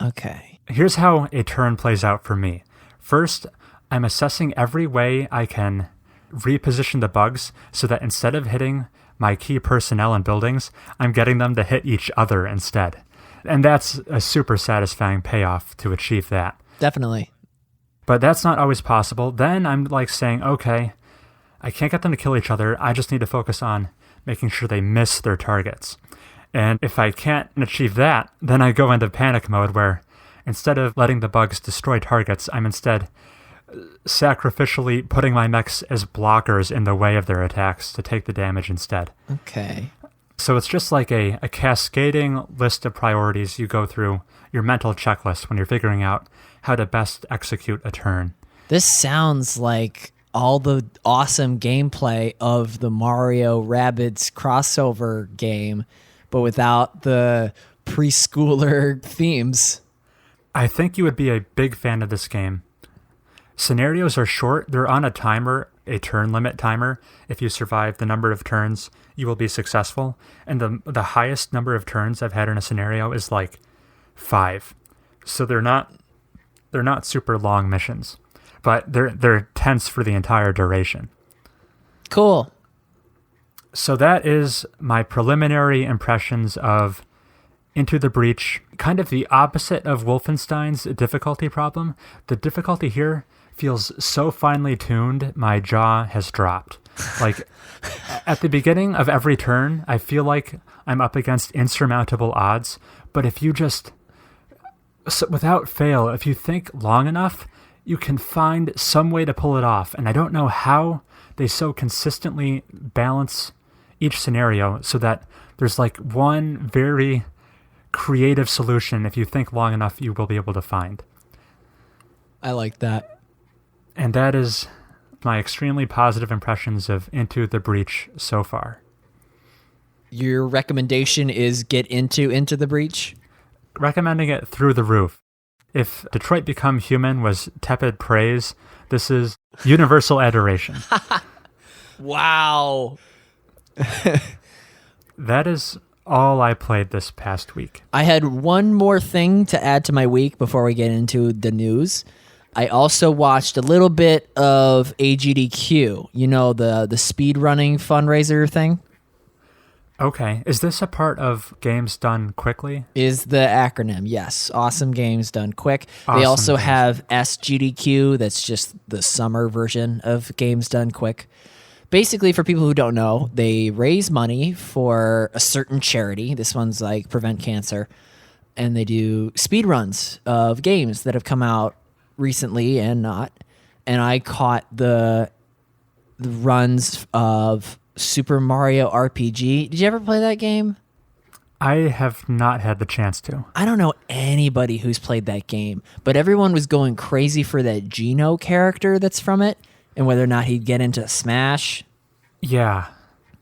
Okay. Here's how a turn plays out for me. First, I'm assessing every way I can reposition the bugs so that instead of hitting my key personnel and buildings, I'm getting them to hit each other instead. And that's a super satisfying payoff to achieve that. Definitely. But that's not always possible. Then I'm saying, okay, I can't get them to kill each other. I just need to focus on making sure they miss their targets. And if I can't achieve that, then I go into panic mode where instead of letting the bugs destroy targets, I'm instead sacrificially putting my mechs as blockers in the way of their attacks to take the damage instead. Okay. So it's just like a cascading list of priorities you go through, your mental checklist when you're figuring out how to best execute a turn. This sounds like all the awesome gameplay of the Mario Rabbids crossover game, but without the preschooler themes. I think you would be a big fan of this game. Scenarios are short. They're on a timer, a turn limit timer. If you survive the number of turns, you will be successful. And the highest number of turns I've had in a scenario is 5. So they're not super long missions, but they're tense for the entire duration. Cool. So that is my preliminary impressions of Into the Breach, kind of the opposite of Wolfenstein's difficulty problem. The difficulty here feels so finely tuned, my jaw has dropped. At the beginning of every turn, I feel like I'm up against insurmountable odds, but if you just, without fail, if you think long enough, you can find some way to pull it off. And I don't know how they so consistently balance each scenario so that there's like one very creative solution. If you think long enough, you will be able to find. I like that. And that is my extremely positive impressions of Into the Breach so far. Your recommendation is get Into the Breach? Recommending it through the roof. If Detroit Become Human was tepid praise, this is universal adoration. Wow. That is all I played this past week. I had one more thing to add to my week before we get into the news. I also watched a little bit of AGDQ, you know, the speedrunning fundraiser thing. Okay. Is this a part of Games Done Quickly? Is the acronym, yes. Awesome Games Done Quick. Awesome they also games. have SGDQ, that's just the summer version of Games Done Quick. Basically, for people who don't know, they raise money for a certain charity. This one's like Prevent Cancer. And they do speed runs of games that have come out recently and not. And I caught the runs of Super Mario RPG. Did you ever play that game? I have not had the chance to. I don't know anybody who's played that game, but everyone was going crazy for that Geno character that's from it and whether or not he'd get into Smash. Yeah.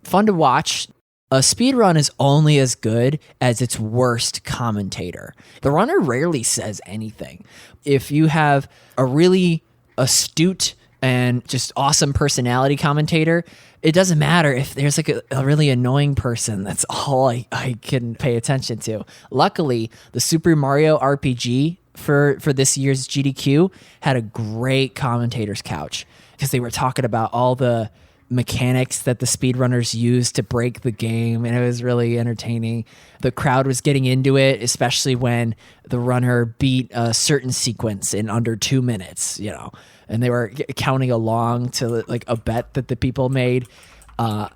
Fun to watch. A speedrun is only as good as its worst commentator. The runner rarely says anything. If you have a really astute and just awesome personality commentator, it doesn't matter if there's like a really annoying person. That's all I can pay attention to. Luckily, the Super Mario RPG for this year's GDQ had a great commentator's couch because they were talking about all the mechanics that the speedrunners use to break the game, and it was really entertaining. The crowd was getting into it, especially when the runner beat a certain sequence in under 2 minutes, you know, and they were counting along to like a bet that the people made. I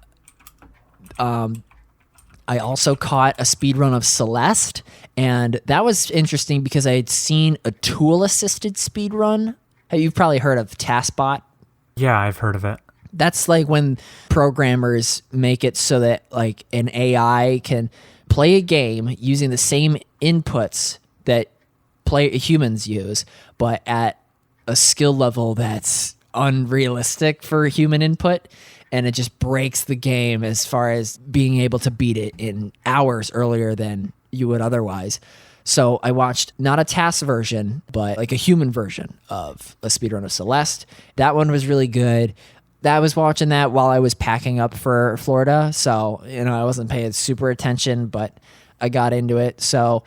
also caught a speedrun of Celeste, and that was interesting because I had seen a tool-assisted speedrun. You've probably heard of TaskBot. Yeah, I've heard of it. That's like when programmers make it so that like an AI can play a game using the same inputs that humans use, but at a skill level that's unrealistic for human input, and it just breaks the game as far as being able to beat it in hours earlier than you would otherwise. So I watched not a task version, but like a human version of a speedrun of Celeste. That one was really good. I was watching that while I was packing up for Florida. So, you know, I wasn't paying super attention, but I got into it. So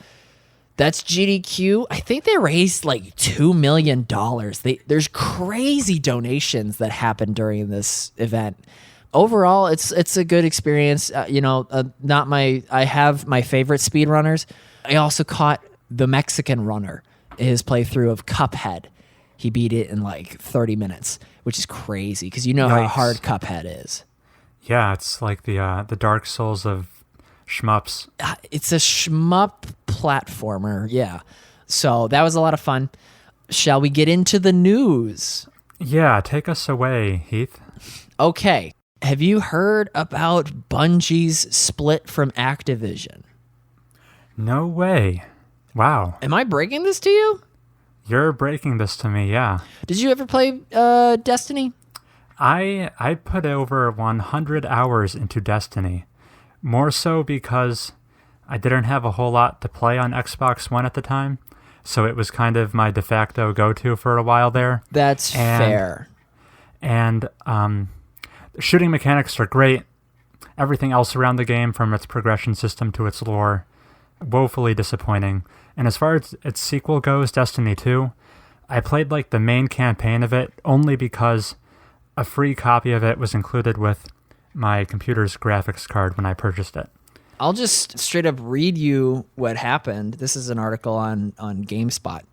that's GDQ. I think they raised like $2 million. There's crazy donations that happen during this event. Overall, it's a good experience. I have my favorite speedrunners. I also caught the Mexican runner, his playthrough of Cuphead. He beat it in like 30 minutes, which is crazy because you know how hard Cuphead is. Yeah, it's like the Dark Souls of shmups. It's a shmup platformer, yeah. So that was a lot of fun. Shall we get into the news? Yeah, take us away, Heath. Okay. Have you heard about Bungie's split from Activision? No way. Wow. Am I breaking this to you? You're breaking this to me, yeah. Did you ever play Destiny? I put over 100 hours into Destiny. More so because I didn't have a whole lot to play on Xbox One at the time. So it was kind of my de facto go-to for a while there. That's fair. And shooting mechanics are great. Everything else around the game, from its progression system to its lore, woefully disappointing. And as far as its sequel goes, Destiny 2, I played like the main campaign of it only because a free copy of it was included with my computer's graphics card when I purchased it. I'll just straight up read you what happened. This is an article on GameSpot.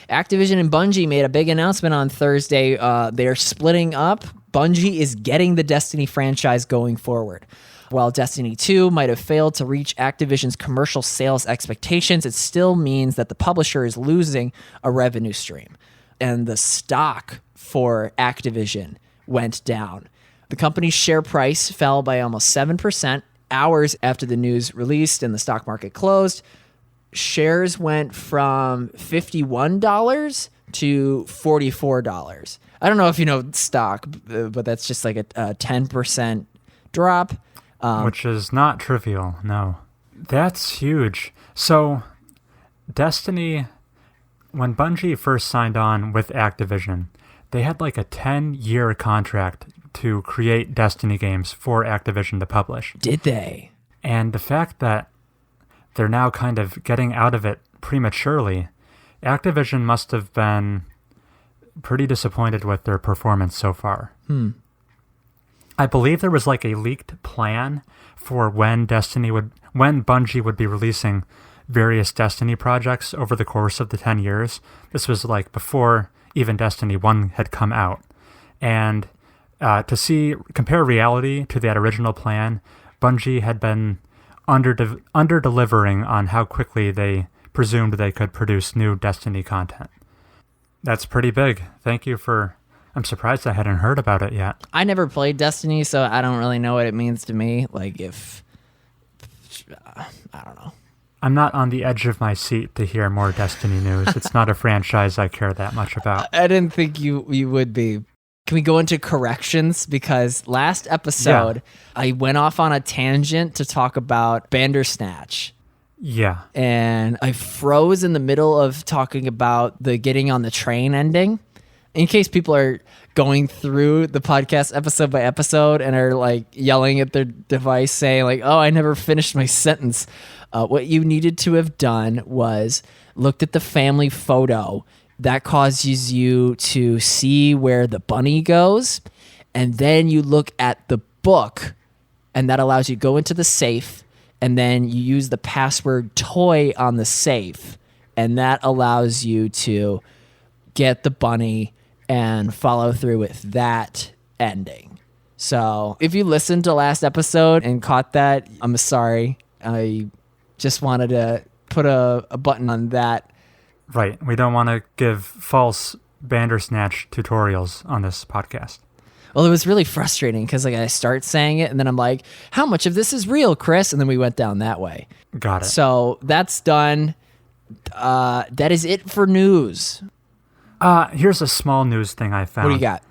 Activision and Bungie made a big announcement on Thursday. They're splitting up. Bungie is getting the Destiny franchise going forward. While Destiny 2 might have failed to reach Activision's commercial sales expectations, it still means that the publisher is losing a revenue stream. And the stock for Activision went down. The company's share price fell by almost 7% hours after the news released and the stock market closed. Shares went from $51 to $44. I don't know if you know stock, but that's just like a 10% drop. Which is not trivial, no. That's huge. So, Destiny, when Bungie first signed on with Activision, they had like a 10-year contract to create Destiny games for Activision to publish. Did they? And the fact that they're now kind of getting out of it prematurely, Activision must have been pretty disappointed with their performance so far. I believe there was like a leaked plan for when Bungie would be releasing various Destiny projects over the course of the 10 years. This was like before even Destiny 1 had come out. And to compare reality to that original plan, Bungie had been under-delivering on how quickly they presumed they could produce new Destiny content. That's pretty big. Thank you for... I'm surprised I hadn't heard about it yet. I never played Destiny, so I don't really know what it means to me. Like if... I don't know. I'm not on the edge of my seat to hear more Destiny news. It's not a franchise I care that much about. I didn't think you would be. Can we go into corrections? Because last episode, I went off on a tangent to talk about Bandersnatch. Yeah. And I froze in the middle of talking about the getting on the train ending. In case people are going through the podcast episode by episode and are like yelling at their device saying like, oh, I never finished my sentence. What you needed to have done was looked at the family photo. That causes you to see where the bunny goes. And then you look at the book, and that allows you to go into the safe, and then you use the password toy on the safe. And that allows you to get the bunny and follow through with that ending. So if you listened to last episode and caught that, I'm sorry. I just wanted to put a button on that. Right. We don't want to give false Bandersnatch tutorials on this podcast. Well, it was really frustrating because like I start saying it and then I'm like, how much of this is real, Chris? And then we went down that way. Got it. So that's done. That is it for news. Here's a small news thing I found. What do you got?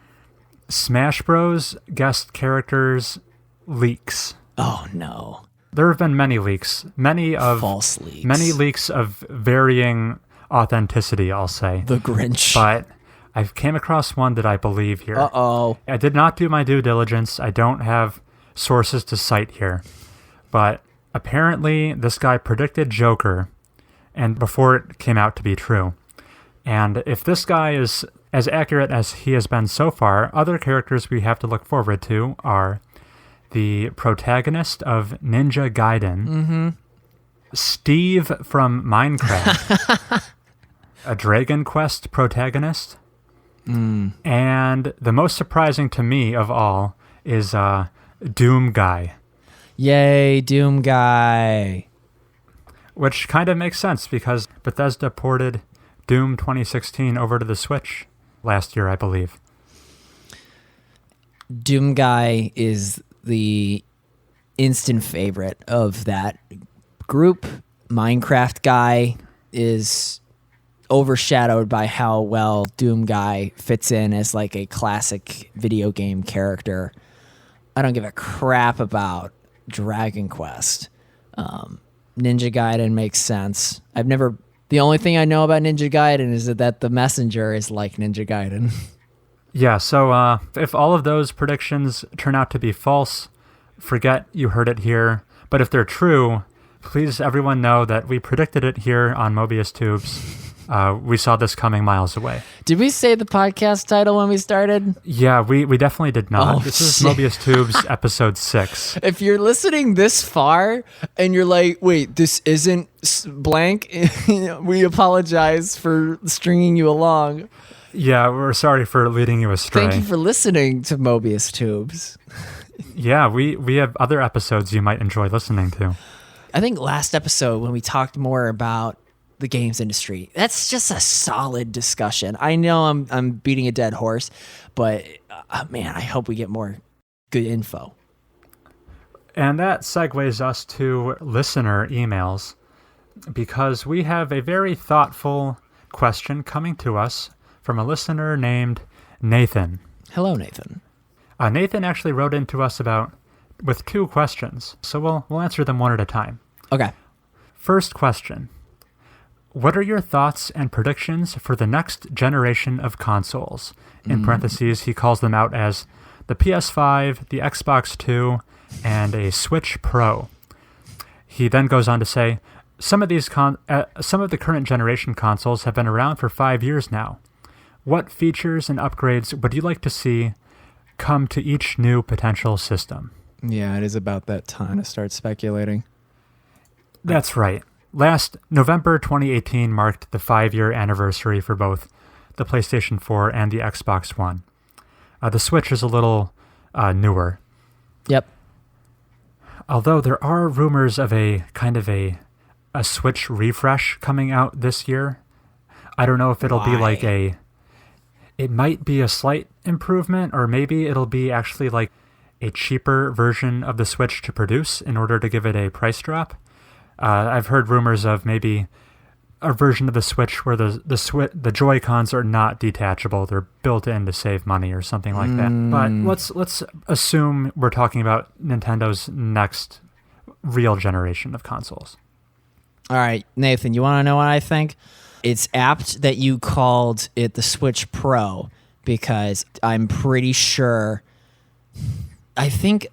Smash Bros. Guest characters leaks. Oh, no. There have been many leaks. False leaks. Many leaks of varying authenticity, I'll say. The Grinch. But I came across one that I believe here. Uh-oh. I did not do my due diligence. I don't have sources to cite here. But apparently this guy predicted Joker and before it came out to be true. And if this guy is as accurate as he has been so far, other characters we have to look forward to are the protagonist of Ninja Gaiden, Steve from Minecraft, a Dragon Quest protagonist, and the most surprising to me of all is Doom Guy. Yay, Doom Guy. Which kind of makes sense because Bethesda ported Doom 2016 over to the Switch last year, I believe. Doom Guy is the instant favorite of that group. Minecraft Guy is overshadowed by how well Doom Guy fits in as like a classic video game character. I don't give a crap about Dragon Quest. Ninja Gaiden makes sense. The only thing I know about Ninja Gaiden is that the messenger is like Ninja Gaiden. Yeah, so if all of those predictions turn out to be false, forget you heard it here. But if they're true, please everyone know that we predicted it here on Mobius Tubes. We saw this coming miles away. Did we say the podcast title when we started? Yeah, we definitely did not. Oh, this is Mobius Tubes episode 6. If you're listening this far and you're like, wait, this isn't blank, we apologize for stringing you along. Yeah, we're sorry for leading you astray. Thank you for listening to Mobius Tubes. Yeah, we have other episodes you might enjoy listening to. I think last episode when we talked more about the games industry, that's just a solid discussion. I know I'm beating a dead horse, but man, I hope we get more good info. And that segues us to listener emails, because we have a very thoughtful question coming to us from a listener named Nathan. Hello, Nathan. Nathan actually wrote into us with 2 questions, so we'll answer them one at a time. Okay. First question. What are your thoughts and predictions for the next generation of consoles? In parentheses, he calls them out as the PS5, the Xbox 2, and a Switch Pro. He then goes on to say, some of the current generation consoles have been around for 5 years now. What features and upgrades would you like to see come to each new potential system? Yeah, it is about that time to start speculating. That's right. Last November 2018 marked the 5-year anniversary for both the PlayStation 4 and the Xbox One. The Switch is a little newer. Yep. Although there are rumors of a kind of a Switch refresh coming out this year. I don't know if it'll be like it might be a slight improvement, or maybe it'll be actually like a cheaper version of the Switch to produce in order to give it a price drop. I've heard rumors of maybe a version of the Switch where the Joy-Cons are not detachable; they're built in to save money or something like that. But let's assume we're talking about Nintendo's next real generation of consoles. All right, Nathan, you want to know what I think? It's apt that you called it the Switch Pro, because I'm pretty sure. I think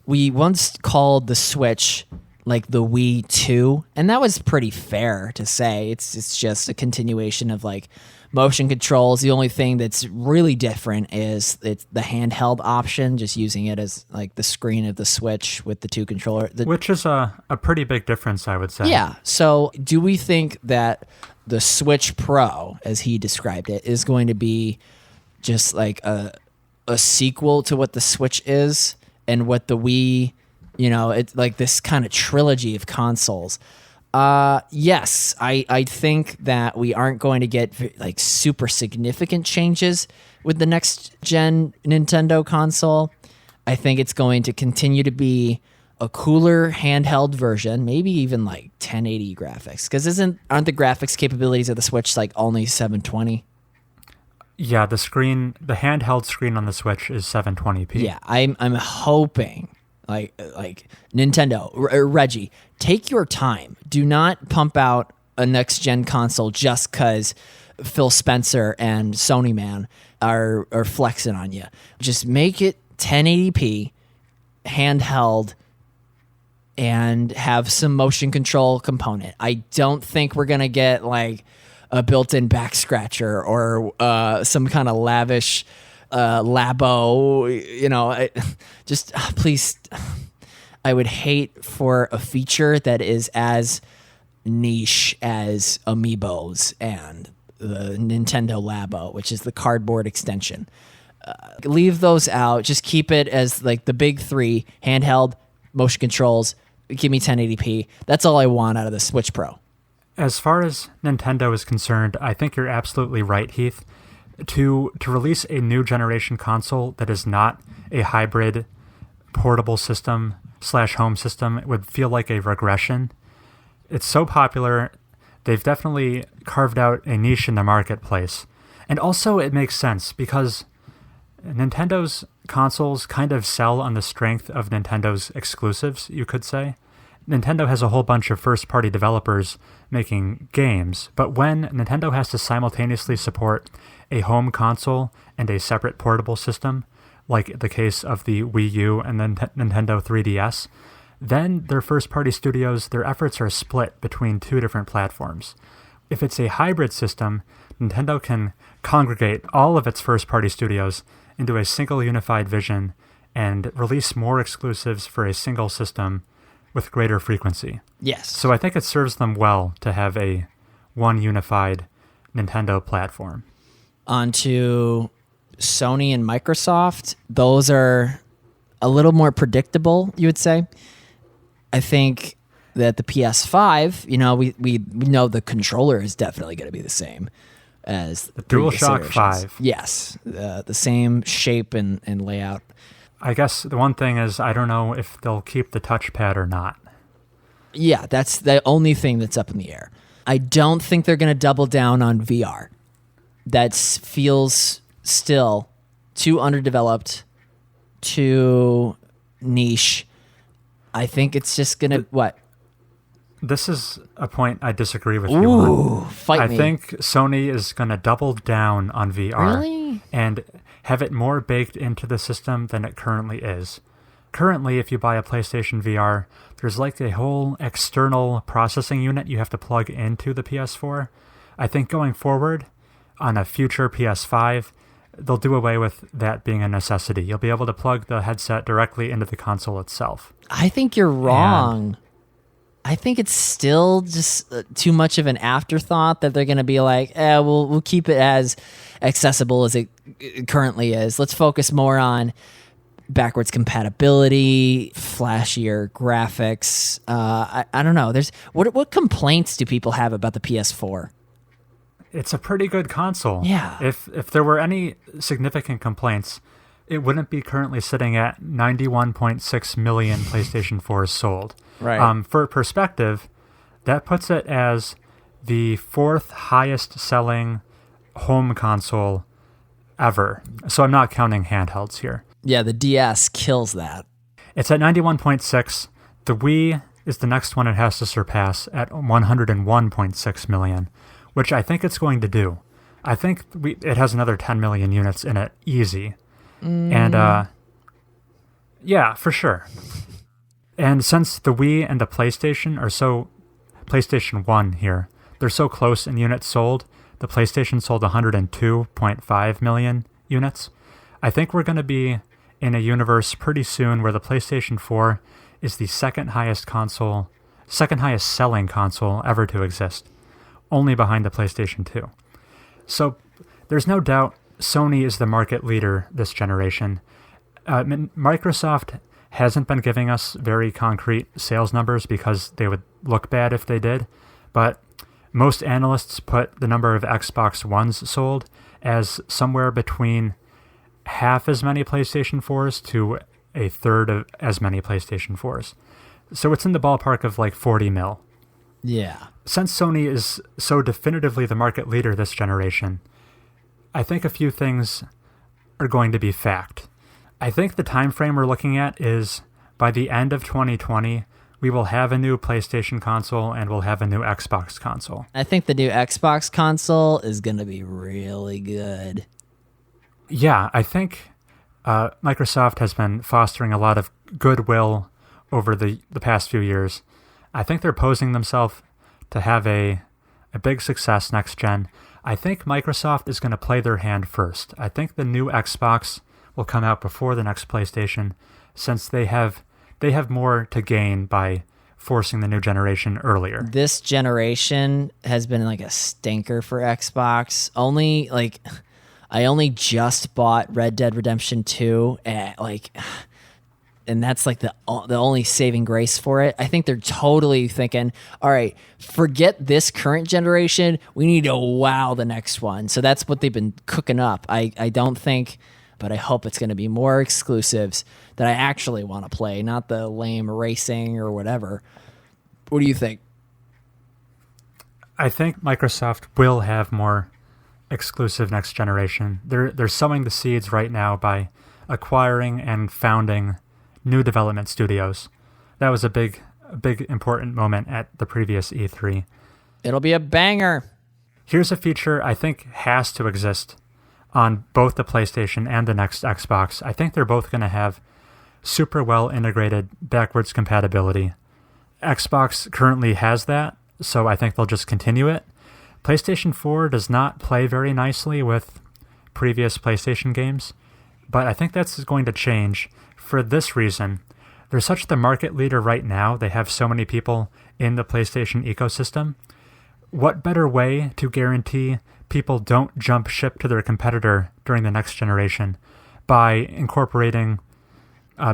we once called the Switch like the Wii 2, and that was pretty fair to say. It's just a continuation of like motion controls. The only thing that's really different is it's the handheld option, just using it as like the screen of the Switch with the 2 controller. Which is a pretty big difference, I would say. Yeah. So do we think that the Switch Pro, as he described it, is going to be just like a sequel to what the Switch is and what the Wii, it's like this kind of trilogy of consoles? Yes, I think that we aren't going to get like super significant changes with the next gen Nintendo console. I think it's going to continue to be a cooler handheld version, maybe even like 1080 graphics, because aren't the graphics capabilities of the Switch like only 720? Yeah, the handheld screen on the Switch is 720p. Yeah, I'm hoping like Nintendo, Reggie, take your time. Do not pump out a next gen console just because Phil Spencer and Sony Man are flexing on you. Just make it 1080p handheld and have some motion control component. I don't think we're gonna get like a built-in back scratcher or some kind of lavish labo. Please. I would hate for a feature that is as niche as Amiibos and the Nintendo Labo, which is the cardboard extension. Leave those out. Just keep it as like the big 3: handheld, motion controls. Give me 1080p. That's all I want out of the Switch Pro. As far as Nintendo is concerned, I think you're absolutely right, Heath. To release a new generation console that is not a hybrid portable system / home system would feel like a regression. It's so popular. They've definitely carved out a niche in the marketplace. And also it makes sense because Nintendo's consoles kind of sell on the strength of Nintendo's exclusives, you could say. Nintendo has a whole bunch of first-party developers making games, but when Nintendo has to simultaneously support a home console and a separate portable system, like the case of the Wii U and then Nintendo 3DS, then their first-party studios, their efforts are split between 2 different platforms. If it's a hybrid system, Nintendo can congregate all of its first-party studios into a single unified vision and release more exclusives for a single system with greater frequency. Yes. So I think it serves them well to have a one unified Nintendo platform. Onto Sony and Microsoft, those are a little more predictable, you would say. I think that the PS5, we know the controller is definitely going to be the same as the DualShock 5. Yes, the same shape and layout. I guess the one thing is I don't know if they'll keep the touchpad or not. Yeah, that's the only thing that's up in the air. I don't think they're going to double down on VR. That feels still too underdeveloped, too niche. I think it's just going to, what? This is a point I disagree with you on. Fight me. I think Sony is going to double down on VR. Really? And have it more baked into the system than it currently is. Currently, if you buy a PlayStation VR, there's like a whole external processing unit you have to plug into the PS4. I think going forward, on a future PS5, they'll do away with that being a necessity. You'll be able to plug the headset directly into the console itself. I think you're wrong. I think it's still just too much of an afterthought that they're going to be like, we'll keep it as accessible as it currently is. Let's focus more on backwards compatibility, flashier graphics. I don't know. There's what complaints do people have about the PS4? It's a pretty good console. Yeah. If there were any significant complaints, it wouldn't be currently sitting at 91.6 million PlayStation 4s sold. Right. For perspective, that puts it as the 4th highest selling home console ever. So I'm not counting handhelds here. Yeah, the DS kills that. It's at 91.6. The Wii is the next one it has to surpass at 101.6 million, which I think it's going to do. I think it has another 10 million units in it, easy. And yeah, for sure. And since the Wii and the PlayStation are so, PlayStation 1 here, they're so close in units sold, the PlayStation sold 102.5 million units. I think we're going to be in a universe pretty soon where the PlayStation 4 is the second highest selling console ever to exist, only behind the PlayStation 2. So there's no doubt Sony is the market leader this generation. Microsoft hasn't been giving us very concrete sales numbers because they would look bad if they did, but most analysts put the number of Xbox Ones sold as somewhere between half as many PlayStation 4s to a third of as many PlayStation 4s. So it's in the ballpark of like 40 mil. Yeah. Since Sony is so definitively the market leader this generation, I think a few things are going to be fact. I think the time frame we're looking at is by the end of 2020, we will have a new PlayStation console and we'll have a new Xbox console. I think the new Xbox console is going to be really good. Yeah, I think Microsoft has been fostering a lot of goodwill over the past few years. I think they're posing themselves to have a big success next gen. I think Microsoft is going to play their hand first. I think the new Xbox will come out before the next PlayStation, since they have more to gain by forcing the new generation earlier. This generation has been like a stinker for Xbox. I only just bought Red Dead Redemption 2 and that's like the only saving grace for it. I think they're totally thinking, all right, forget this current generation. We need to wow the next one. So that's what they've been cooking up. I don't think, but I hope it's going to be more exclusives that I actually want to play, not the lame racing or whatever. What do you think? I think Microsoft will have more exclusive next generation. They're sowing the seeds right now by acquiring and founding new development studios. That was a big important moment at the previous E3. It'll be a banger. Here's a feature I think has to exist on both the PlayStation and the next Xbox. I think they're both going to have super well integrated backwards compatibility. Xbox currently has that, so I think they'll just continue it. PlayStation 4 does not play very nicely with previous PlayStation games, but I think that's going to change for this reason. They're such the market leader right now. They have so many people in the PlayStation ecosystem. What better way to guarantee people don't jump ship to their competitor during the next generation by incorporating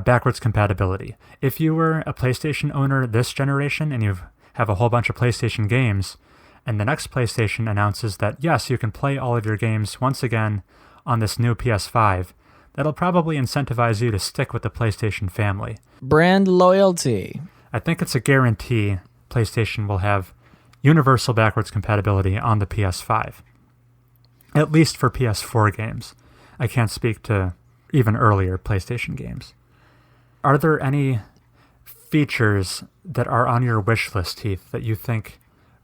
backwards compatibility? If you were a PlayStation owner this generation and you have a whole bunch of PlayStation games, and the next PlayStation announces that, yes, you can play all of your games once again on this new PS5, that'll probably incentivize you to stick with the PlayStation family. Brand loyalty. I think it's a guarantee PlayStation will have universal backwards compatibility on the PS5. At least for PS4 games. I can't speak to even earlier PlayStation games. Are there any features that are on your wish list, Heath, that you think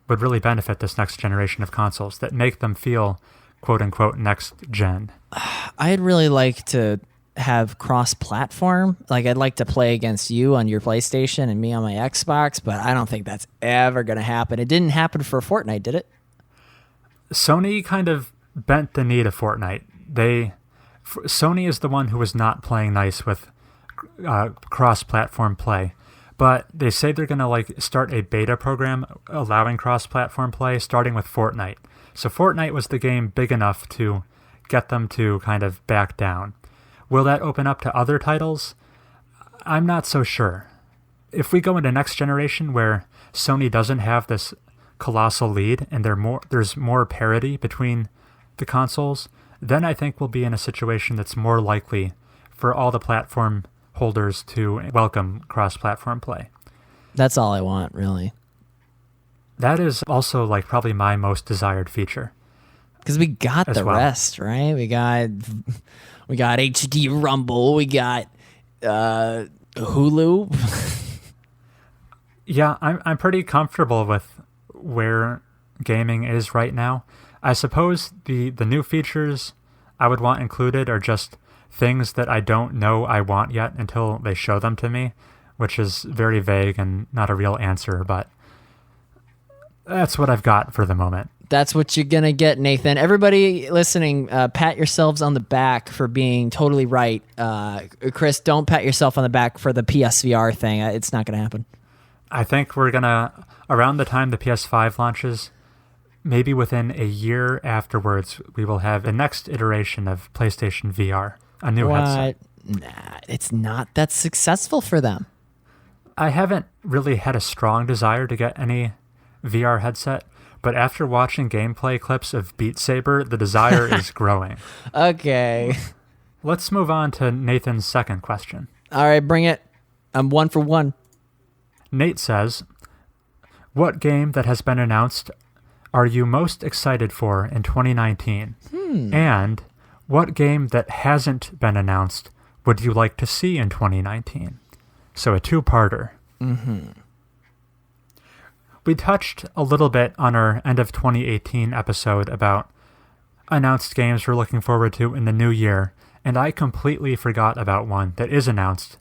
would really benefit this next generation of consoles, that make them feel quote-unquote next gen? I'd really like to have cross-platform. Like, I'd like to play against you on your PlayStation and me on my Xbox, but I don't think that's ever going to happen. It didn't happen for Fortnite, did it? Sony kind of bent the knee to Fortnite. Sony is the one who was not playing nice with cross-platform play. But they say they're going to start a beta program allowing cross-platform play, starting with Fortnite. So Fortnite was the game big enough to get them to kind of back down. Will that open up to other titles? I'm not so sure. If we go into next generation where Sony doesn't have this colossal lead and there's more parity between the consoles, then I think we'll be in a situation that's more likely for all the platform holders to welcome cross-platform play. That's all I want, really. That is also probably my most desired feature. Because we got the rest, right? We got HD Rumble, we got Hulu. Yeah, I'm pretty comfortable with where gaming is right now. I suppose the new features I would want included are just things that I don't know I want yet until they show them to me, which is very vague and not a real answer, but that's what I've got for the moment. That's what you're going to get, Nathan. Everybody listening, pat yourselves on the back for being totally right. Chris, don't pat yourself on the back for the PSVR thing. It's not going to happen. I think we're going to, around the time the PS5 launches, maybe within a year afterwards, we will have a next iteration of PlayStation VR. A new headset. Nah, it's not that successful for them. I haven't really had a strong desire to get any VR headset, but after watching gameplay clips of Beat Saber, the desire is growing. Okay. Let's move on to Nathan's second question. All right, bring it. I'm 1 for 1. Nate says, what game that has been announced are you most excited for in 2019? And what game that hasn't been announced would you like to see in 2019? So a two-parter. Mm-hmm. We touched a little bit on our end of 2018 episode about announced games we're looking forward to in the new year, and I completely forgot about one that is announced.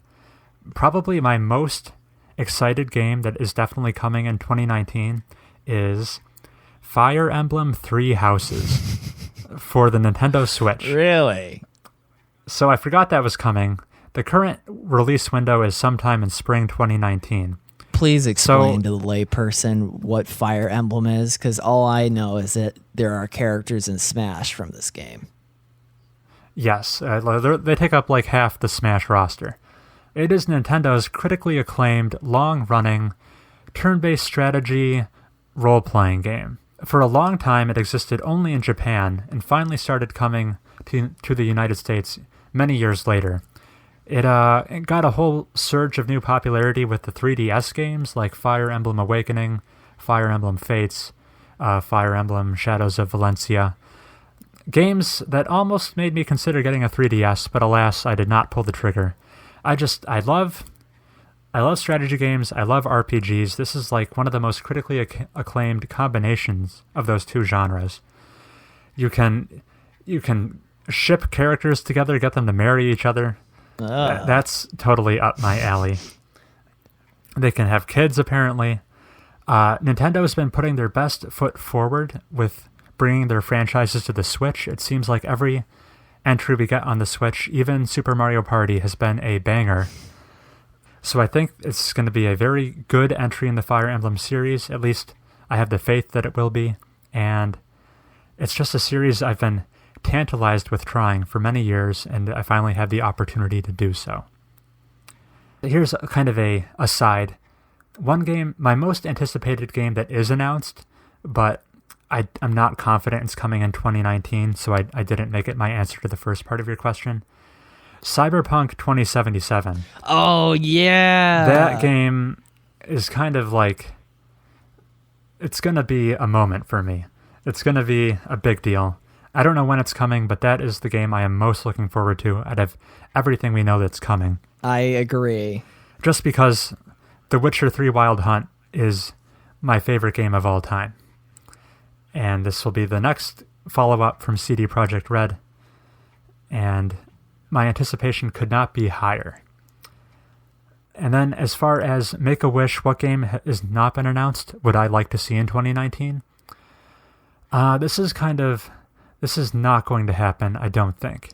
Probably my most excited game that is definitely coming in 2019 is Fire Emblem Three Houses for the Nintendo Switch. Really? So I forgot that was coming. The current release window is sometime in spring 2019. Please explain to the layperson what Fire Emblem is, because all I know is that there are characters in Smash from this game. Yes, they take up half the Smash roster. It is Nintendo's critically acclaimed, long-running, turn-based strategy role-playing game. For a long time, it existed only in Japan and finally started coming to the United States many years later. It got a whole surge of new popularity with the 3DS games like Fire Emblem Awakening, Fire Emblem Fates, Fire Emblem Shadows of Valencia. Games that almost made me consider getting a 3DS, but alas, I did not pull the trigger. I love strategy games. I love RPGs. This is one of the most critically acclaimed combinations of those two genres. You can ship characters together, get them to marry each other. That's totally up my alley. They can have kids, apparently. Nintendo has been putting their best foot forward with bringing their franchises to the Switch. It seems like every entry we get on the Switch, even Super Mario Party, has been a banger. So I think it's going to be a very good entry in the Fire Emblem series. At least I have the faith that it will be. And it's just a series I've been tantalized with trying for many years, and I finally had the opportunity to do so. Here's kind of a aside. One game, my most anticipated game that is announced, but I'm not confident it's coming in 2019, so I didn't make it my answer to the first part of your question. Cyberpunk 2077. Oh, yeah. That game is kind of like, it's going to be a moment for me. It's going to be a big deal. I don't know when it's coming, but that is the game I am most looking forward to out of everything we know that's coming. I agree. Just because The Witcher 3 Wild Hunt is my favorite game of all time. And this will be the next follow-up from CD Projekt Red. And my anticipation could not be higher. And then as far as Make-A-Wish, what game has not been announced would I like to see in 2019? This is not going to happen, I don't think.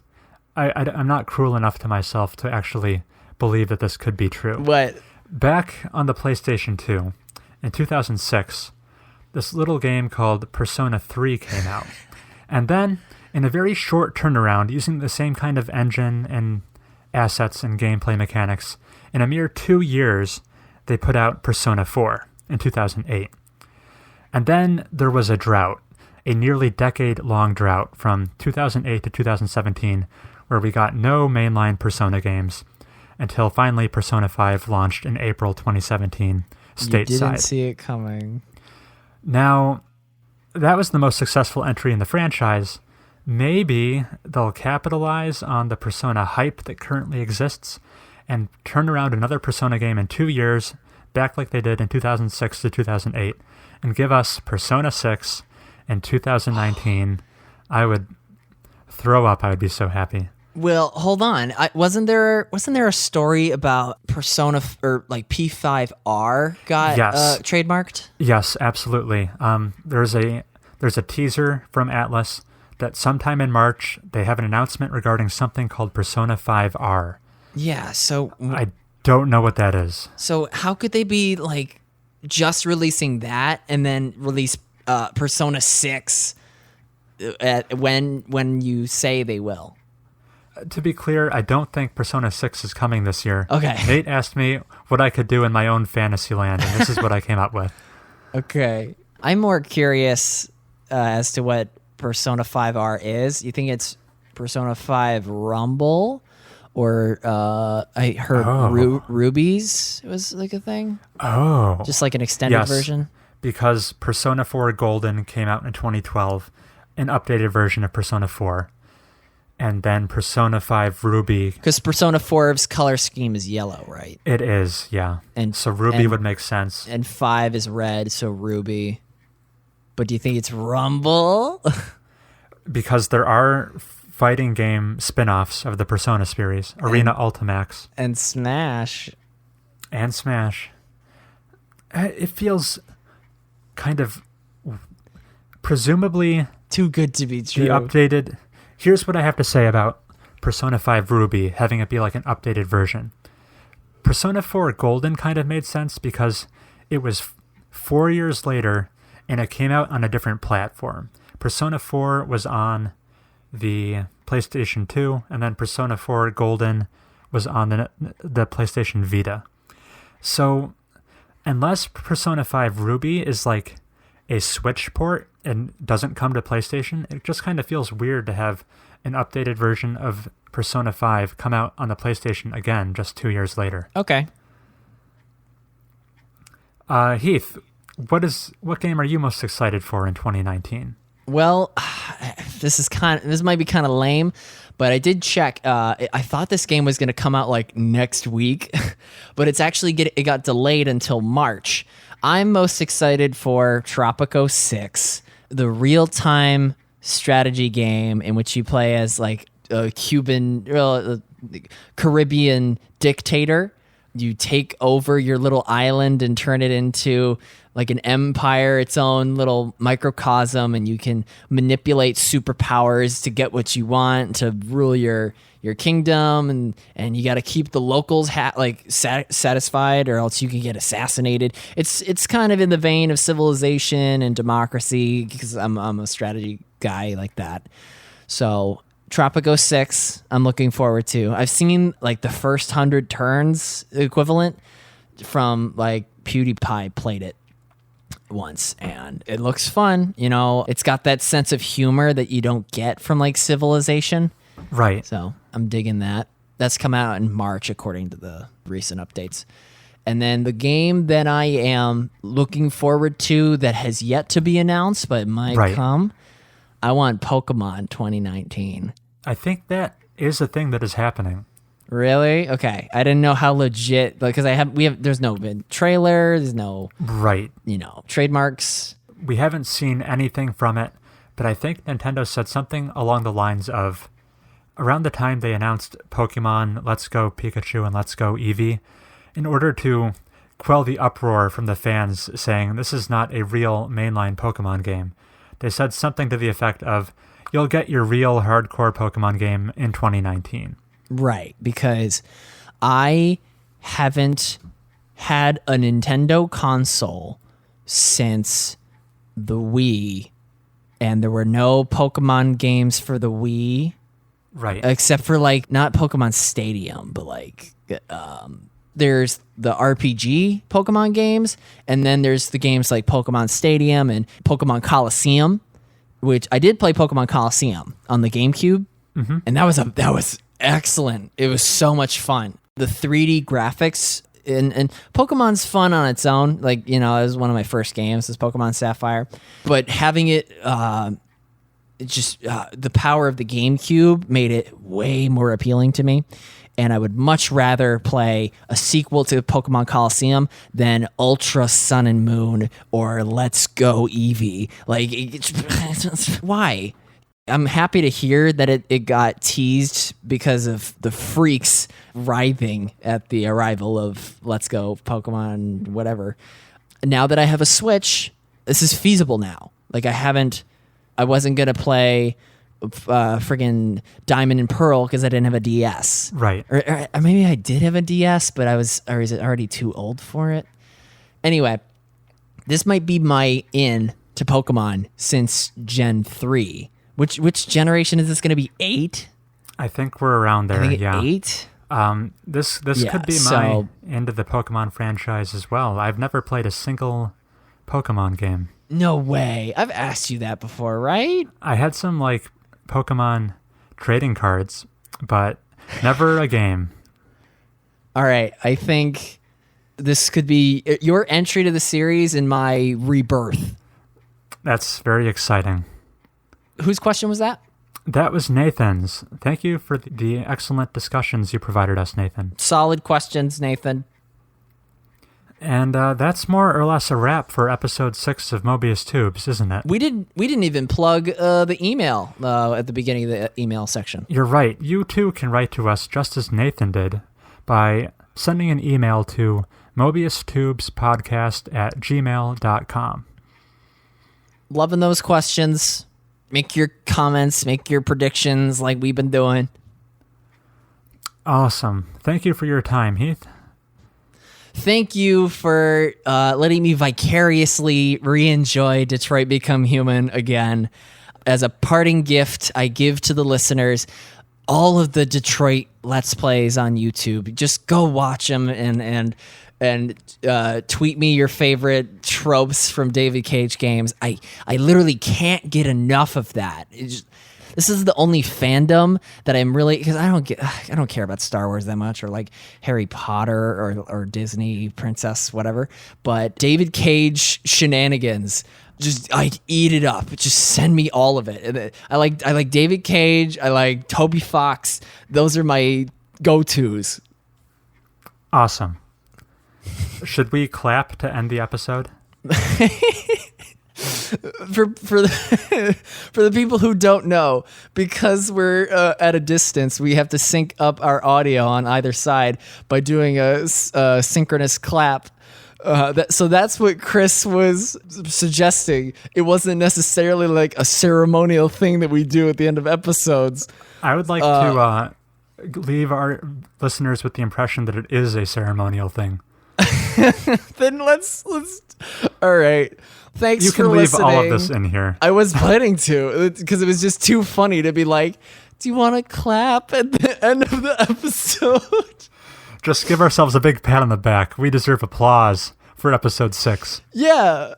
I'm not cruel enough to myself to actually believe that this could be true. What? Back on the PlayStation 2, in 2006, this little game called Persona 3 came out. And then, in a very short turnaround, using the same kind of engine and assets and gameplay mechanics, in a mere 2 years, they put out Persona 4 in 2008. And then there was a drought, a nearly decade-long drought from 2008 to 2017, where we got no mainline Persona games, until finally Persona 5 launched in April 2017, stateside. You didn't see it coming. Now, that was the most successful entry in the franchise. Maybe they'll capitalize on the Persona hype that currently exists and turn around another Persona game in 2 years, back like they did in 2006 to 2008, and give us Persona 6 in 2019. I would throw up. I would be so happy. Well, hold on. Wasn't there a story about Persona or like P5R got trademarked? Yes, absolutely. There's a teaser from Atlas that sometime in March they have an announcement regarding something called Persona 5R. Yeah, so I don't know what that is. So how could they be like just releasing that and then release Persona 6 when you say they will? To be clear, I don't think Persona 6 is coming this year. Okay. Nate asked me what I could do in my own fantasy land, and this is what I came up with. Okay. I'm more curious as to what Persona 5R is. You think it's Persona 5 Rumble? Or I heard Rubies was like a thing? Oh. Just like an extended version? Because Persona 4 Golden came out in 2012, an updated version of Persona 4. And then Persona 5 Ruby. Because Persona 4's color scheme is yellow, right? It is, yeah. And so Ruby would make sense. And 5 is red, so Ruby. But do you think it's Rumble? Because there are fighting game spin-offs of the Persona series. Arena Ultimax. And Smash. And Smash. It feels kind of presumably... too good to be true. The updated... Here's what I have to say about Persona 5 Ruby, having it be like an updated version. Persona 4 Golden kind of made sense because it was 4 years later and it came out on a different platform. Persona 4 was on the PlayStation 2, and then Persona 4 Golden was on the PlayStation Vita. So, unless Persona 5 Ruby is like a Switch port and doesn't come to PlayStation, it just kind of feels weird to have an updated version of Persona 5 come out on the PlayStation again just 2 years later. Okay. Heath, what game are you most excited for in 2019? Well, this might be kind of lame, but I did check. I thought this game was going to come out like next week, but it got delayed until March. I'm most excited for Tropico 6, the real-time strategy game in which you play as like a Caribbean dictator. You take over your little island and turn it into like an empire, its own little microcosm, and you can manipulate superpowers to get what you want, to rule your kingdom, and you got to keep the locals satisfied, or else you can get assassinated. It's kind of in the vein of Civilization and Democracy, because I'm a strategy guy like that. So Tropico 6, I'm looking forward to. I've seen like the first 100 turns equivalent from like PewDiePie played it once, and it looks fun. You know, it's got that sense of humor that you don't get from like Civilization. Right. So I'm digging that. That's come out in March, according to the recent updates. And then the game that I am looking forward to that has yet to be announced, but might come, I want Pokemon 2019. I think that is a thing that is happening. Really? Okay. I didn't know how legit, because there's no trailer, there's no trademarks. We haven't seen anything from it, but I think Nintendo said something along the lines of, around the time they announced Pokemon Let's Go Pikachu and Let's Go Eevee, in order to quell the uproar from the fans saying this is not a real mainline Pokemon game, they said something to the effect of, you'll get your real hardcore Pokemon game in 2019. Right, because I haven't had a Nintendo console since the Wii, and there were no Pokemon games for the Wii. Right. Except for, not Pokemon Stadium, but, there's the RPG Pokemon games, and then there's the games like Pokemon Stadium and Pokemon Coliseum, which I did play Pokemon Coliseum on the GameCube, and that was excellent. It was so much fun. The 3D graphics, and Pokemon's fun on its own. It was one of my first games, is Pokemon Sapphire. But having it... the power of the GameCube made it way more appealing to me, and I would much rather play a sequel to Pokemon Coliseum than Ultra Sun and Moon or Let's Go Eevee. Why? I'm happy to hear that it got teased because of the freaks writhing at the arrival of Let's Go Pokemon whatever. Now that I have a Switch, this is feasible now. I wasn't going to play friggin' Diamond and Pearl because I didn't have a DS. Right. Or maybe I did have a DS, but is it already too old for it? Anyway, this might be my in to Pokemon since Gen 3. Which generation is this going to be? 8? I think we're around there, yeah. 8? This could be my end of the Pokemon franchise as well. I've never played a single Pokemon game. No way. I've asked you that before, right? I had some Pokemon trading cards, but never a game. All right. I think this could be your entry to the series and my rebirth. That's very exciting. Whose question was that? That was Nathan's. Thank you for the excellent discussions you provided us, Nathan. Solid questions, Nathan. And that's more or less a wrap for episode 6 of Mobius Tubes, isn't it? We didn't even plug the email at the beginning of the email section. You're right. You too can write to us just as Nathan did by sending an email to mobiustubespodcast@gmail.com. Loving those questions. Make your comments, make your predictions like we've been doing. Awesome. Thank you for your time, Heath. Thank you for letting me vicariously re-enjoy Detroit Become Human again. As a parting gift, I give to the listeners all of the Detroit Let's Plays on YouTube. Just go watch them and tweet me your favorite tropes from David Cage games. I literally can't get enough of that. This is the only fandom that I'm really, because I don't care about Star Wars that much, or Harry Potter or Disney princess, whatever. But David Cage shenanigans, I eat it up. Just send me all of it. I like David Cage. I like Toby Fox. Those are my go-tos. Awesome. Should we clap to end the episode? For the people who don't know, because we're at a distance, we have to sync up our audio on either side by doing a synchronous clap. So that's what Chris was suggesting. It wasn't necessarily like a ceremonial thing that we do at the end of episodes. I would like to leave our listeners with the impression that it is a ceremonial thing. Then let's. All right. Thanks for listening. You can leave all of this in here. I was planning to, because it was just too funny to be like, do you want to clap at the end of the episode? Just give ourselves a big pat on the back. We deserve applause for episode 6. Yeah.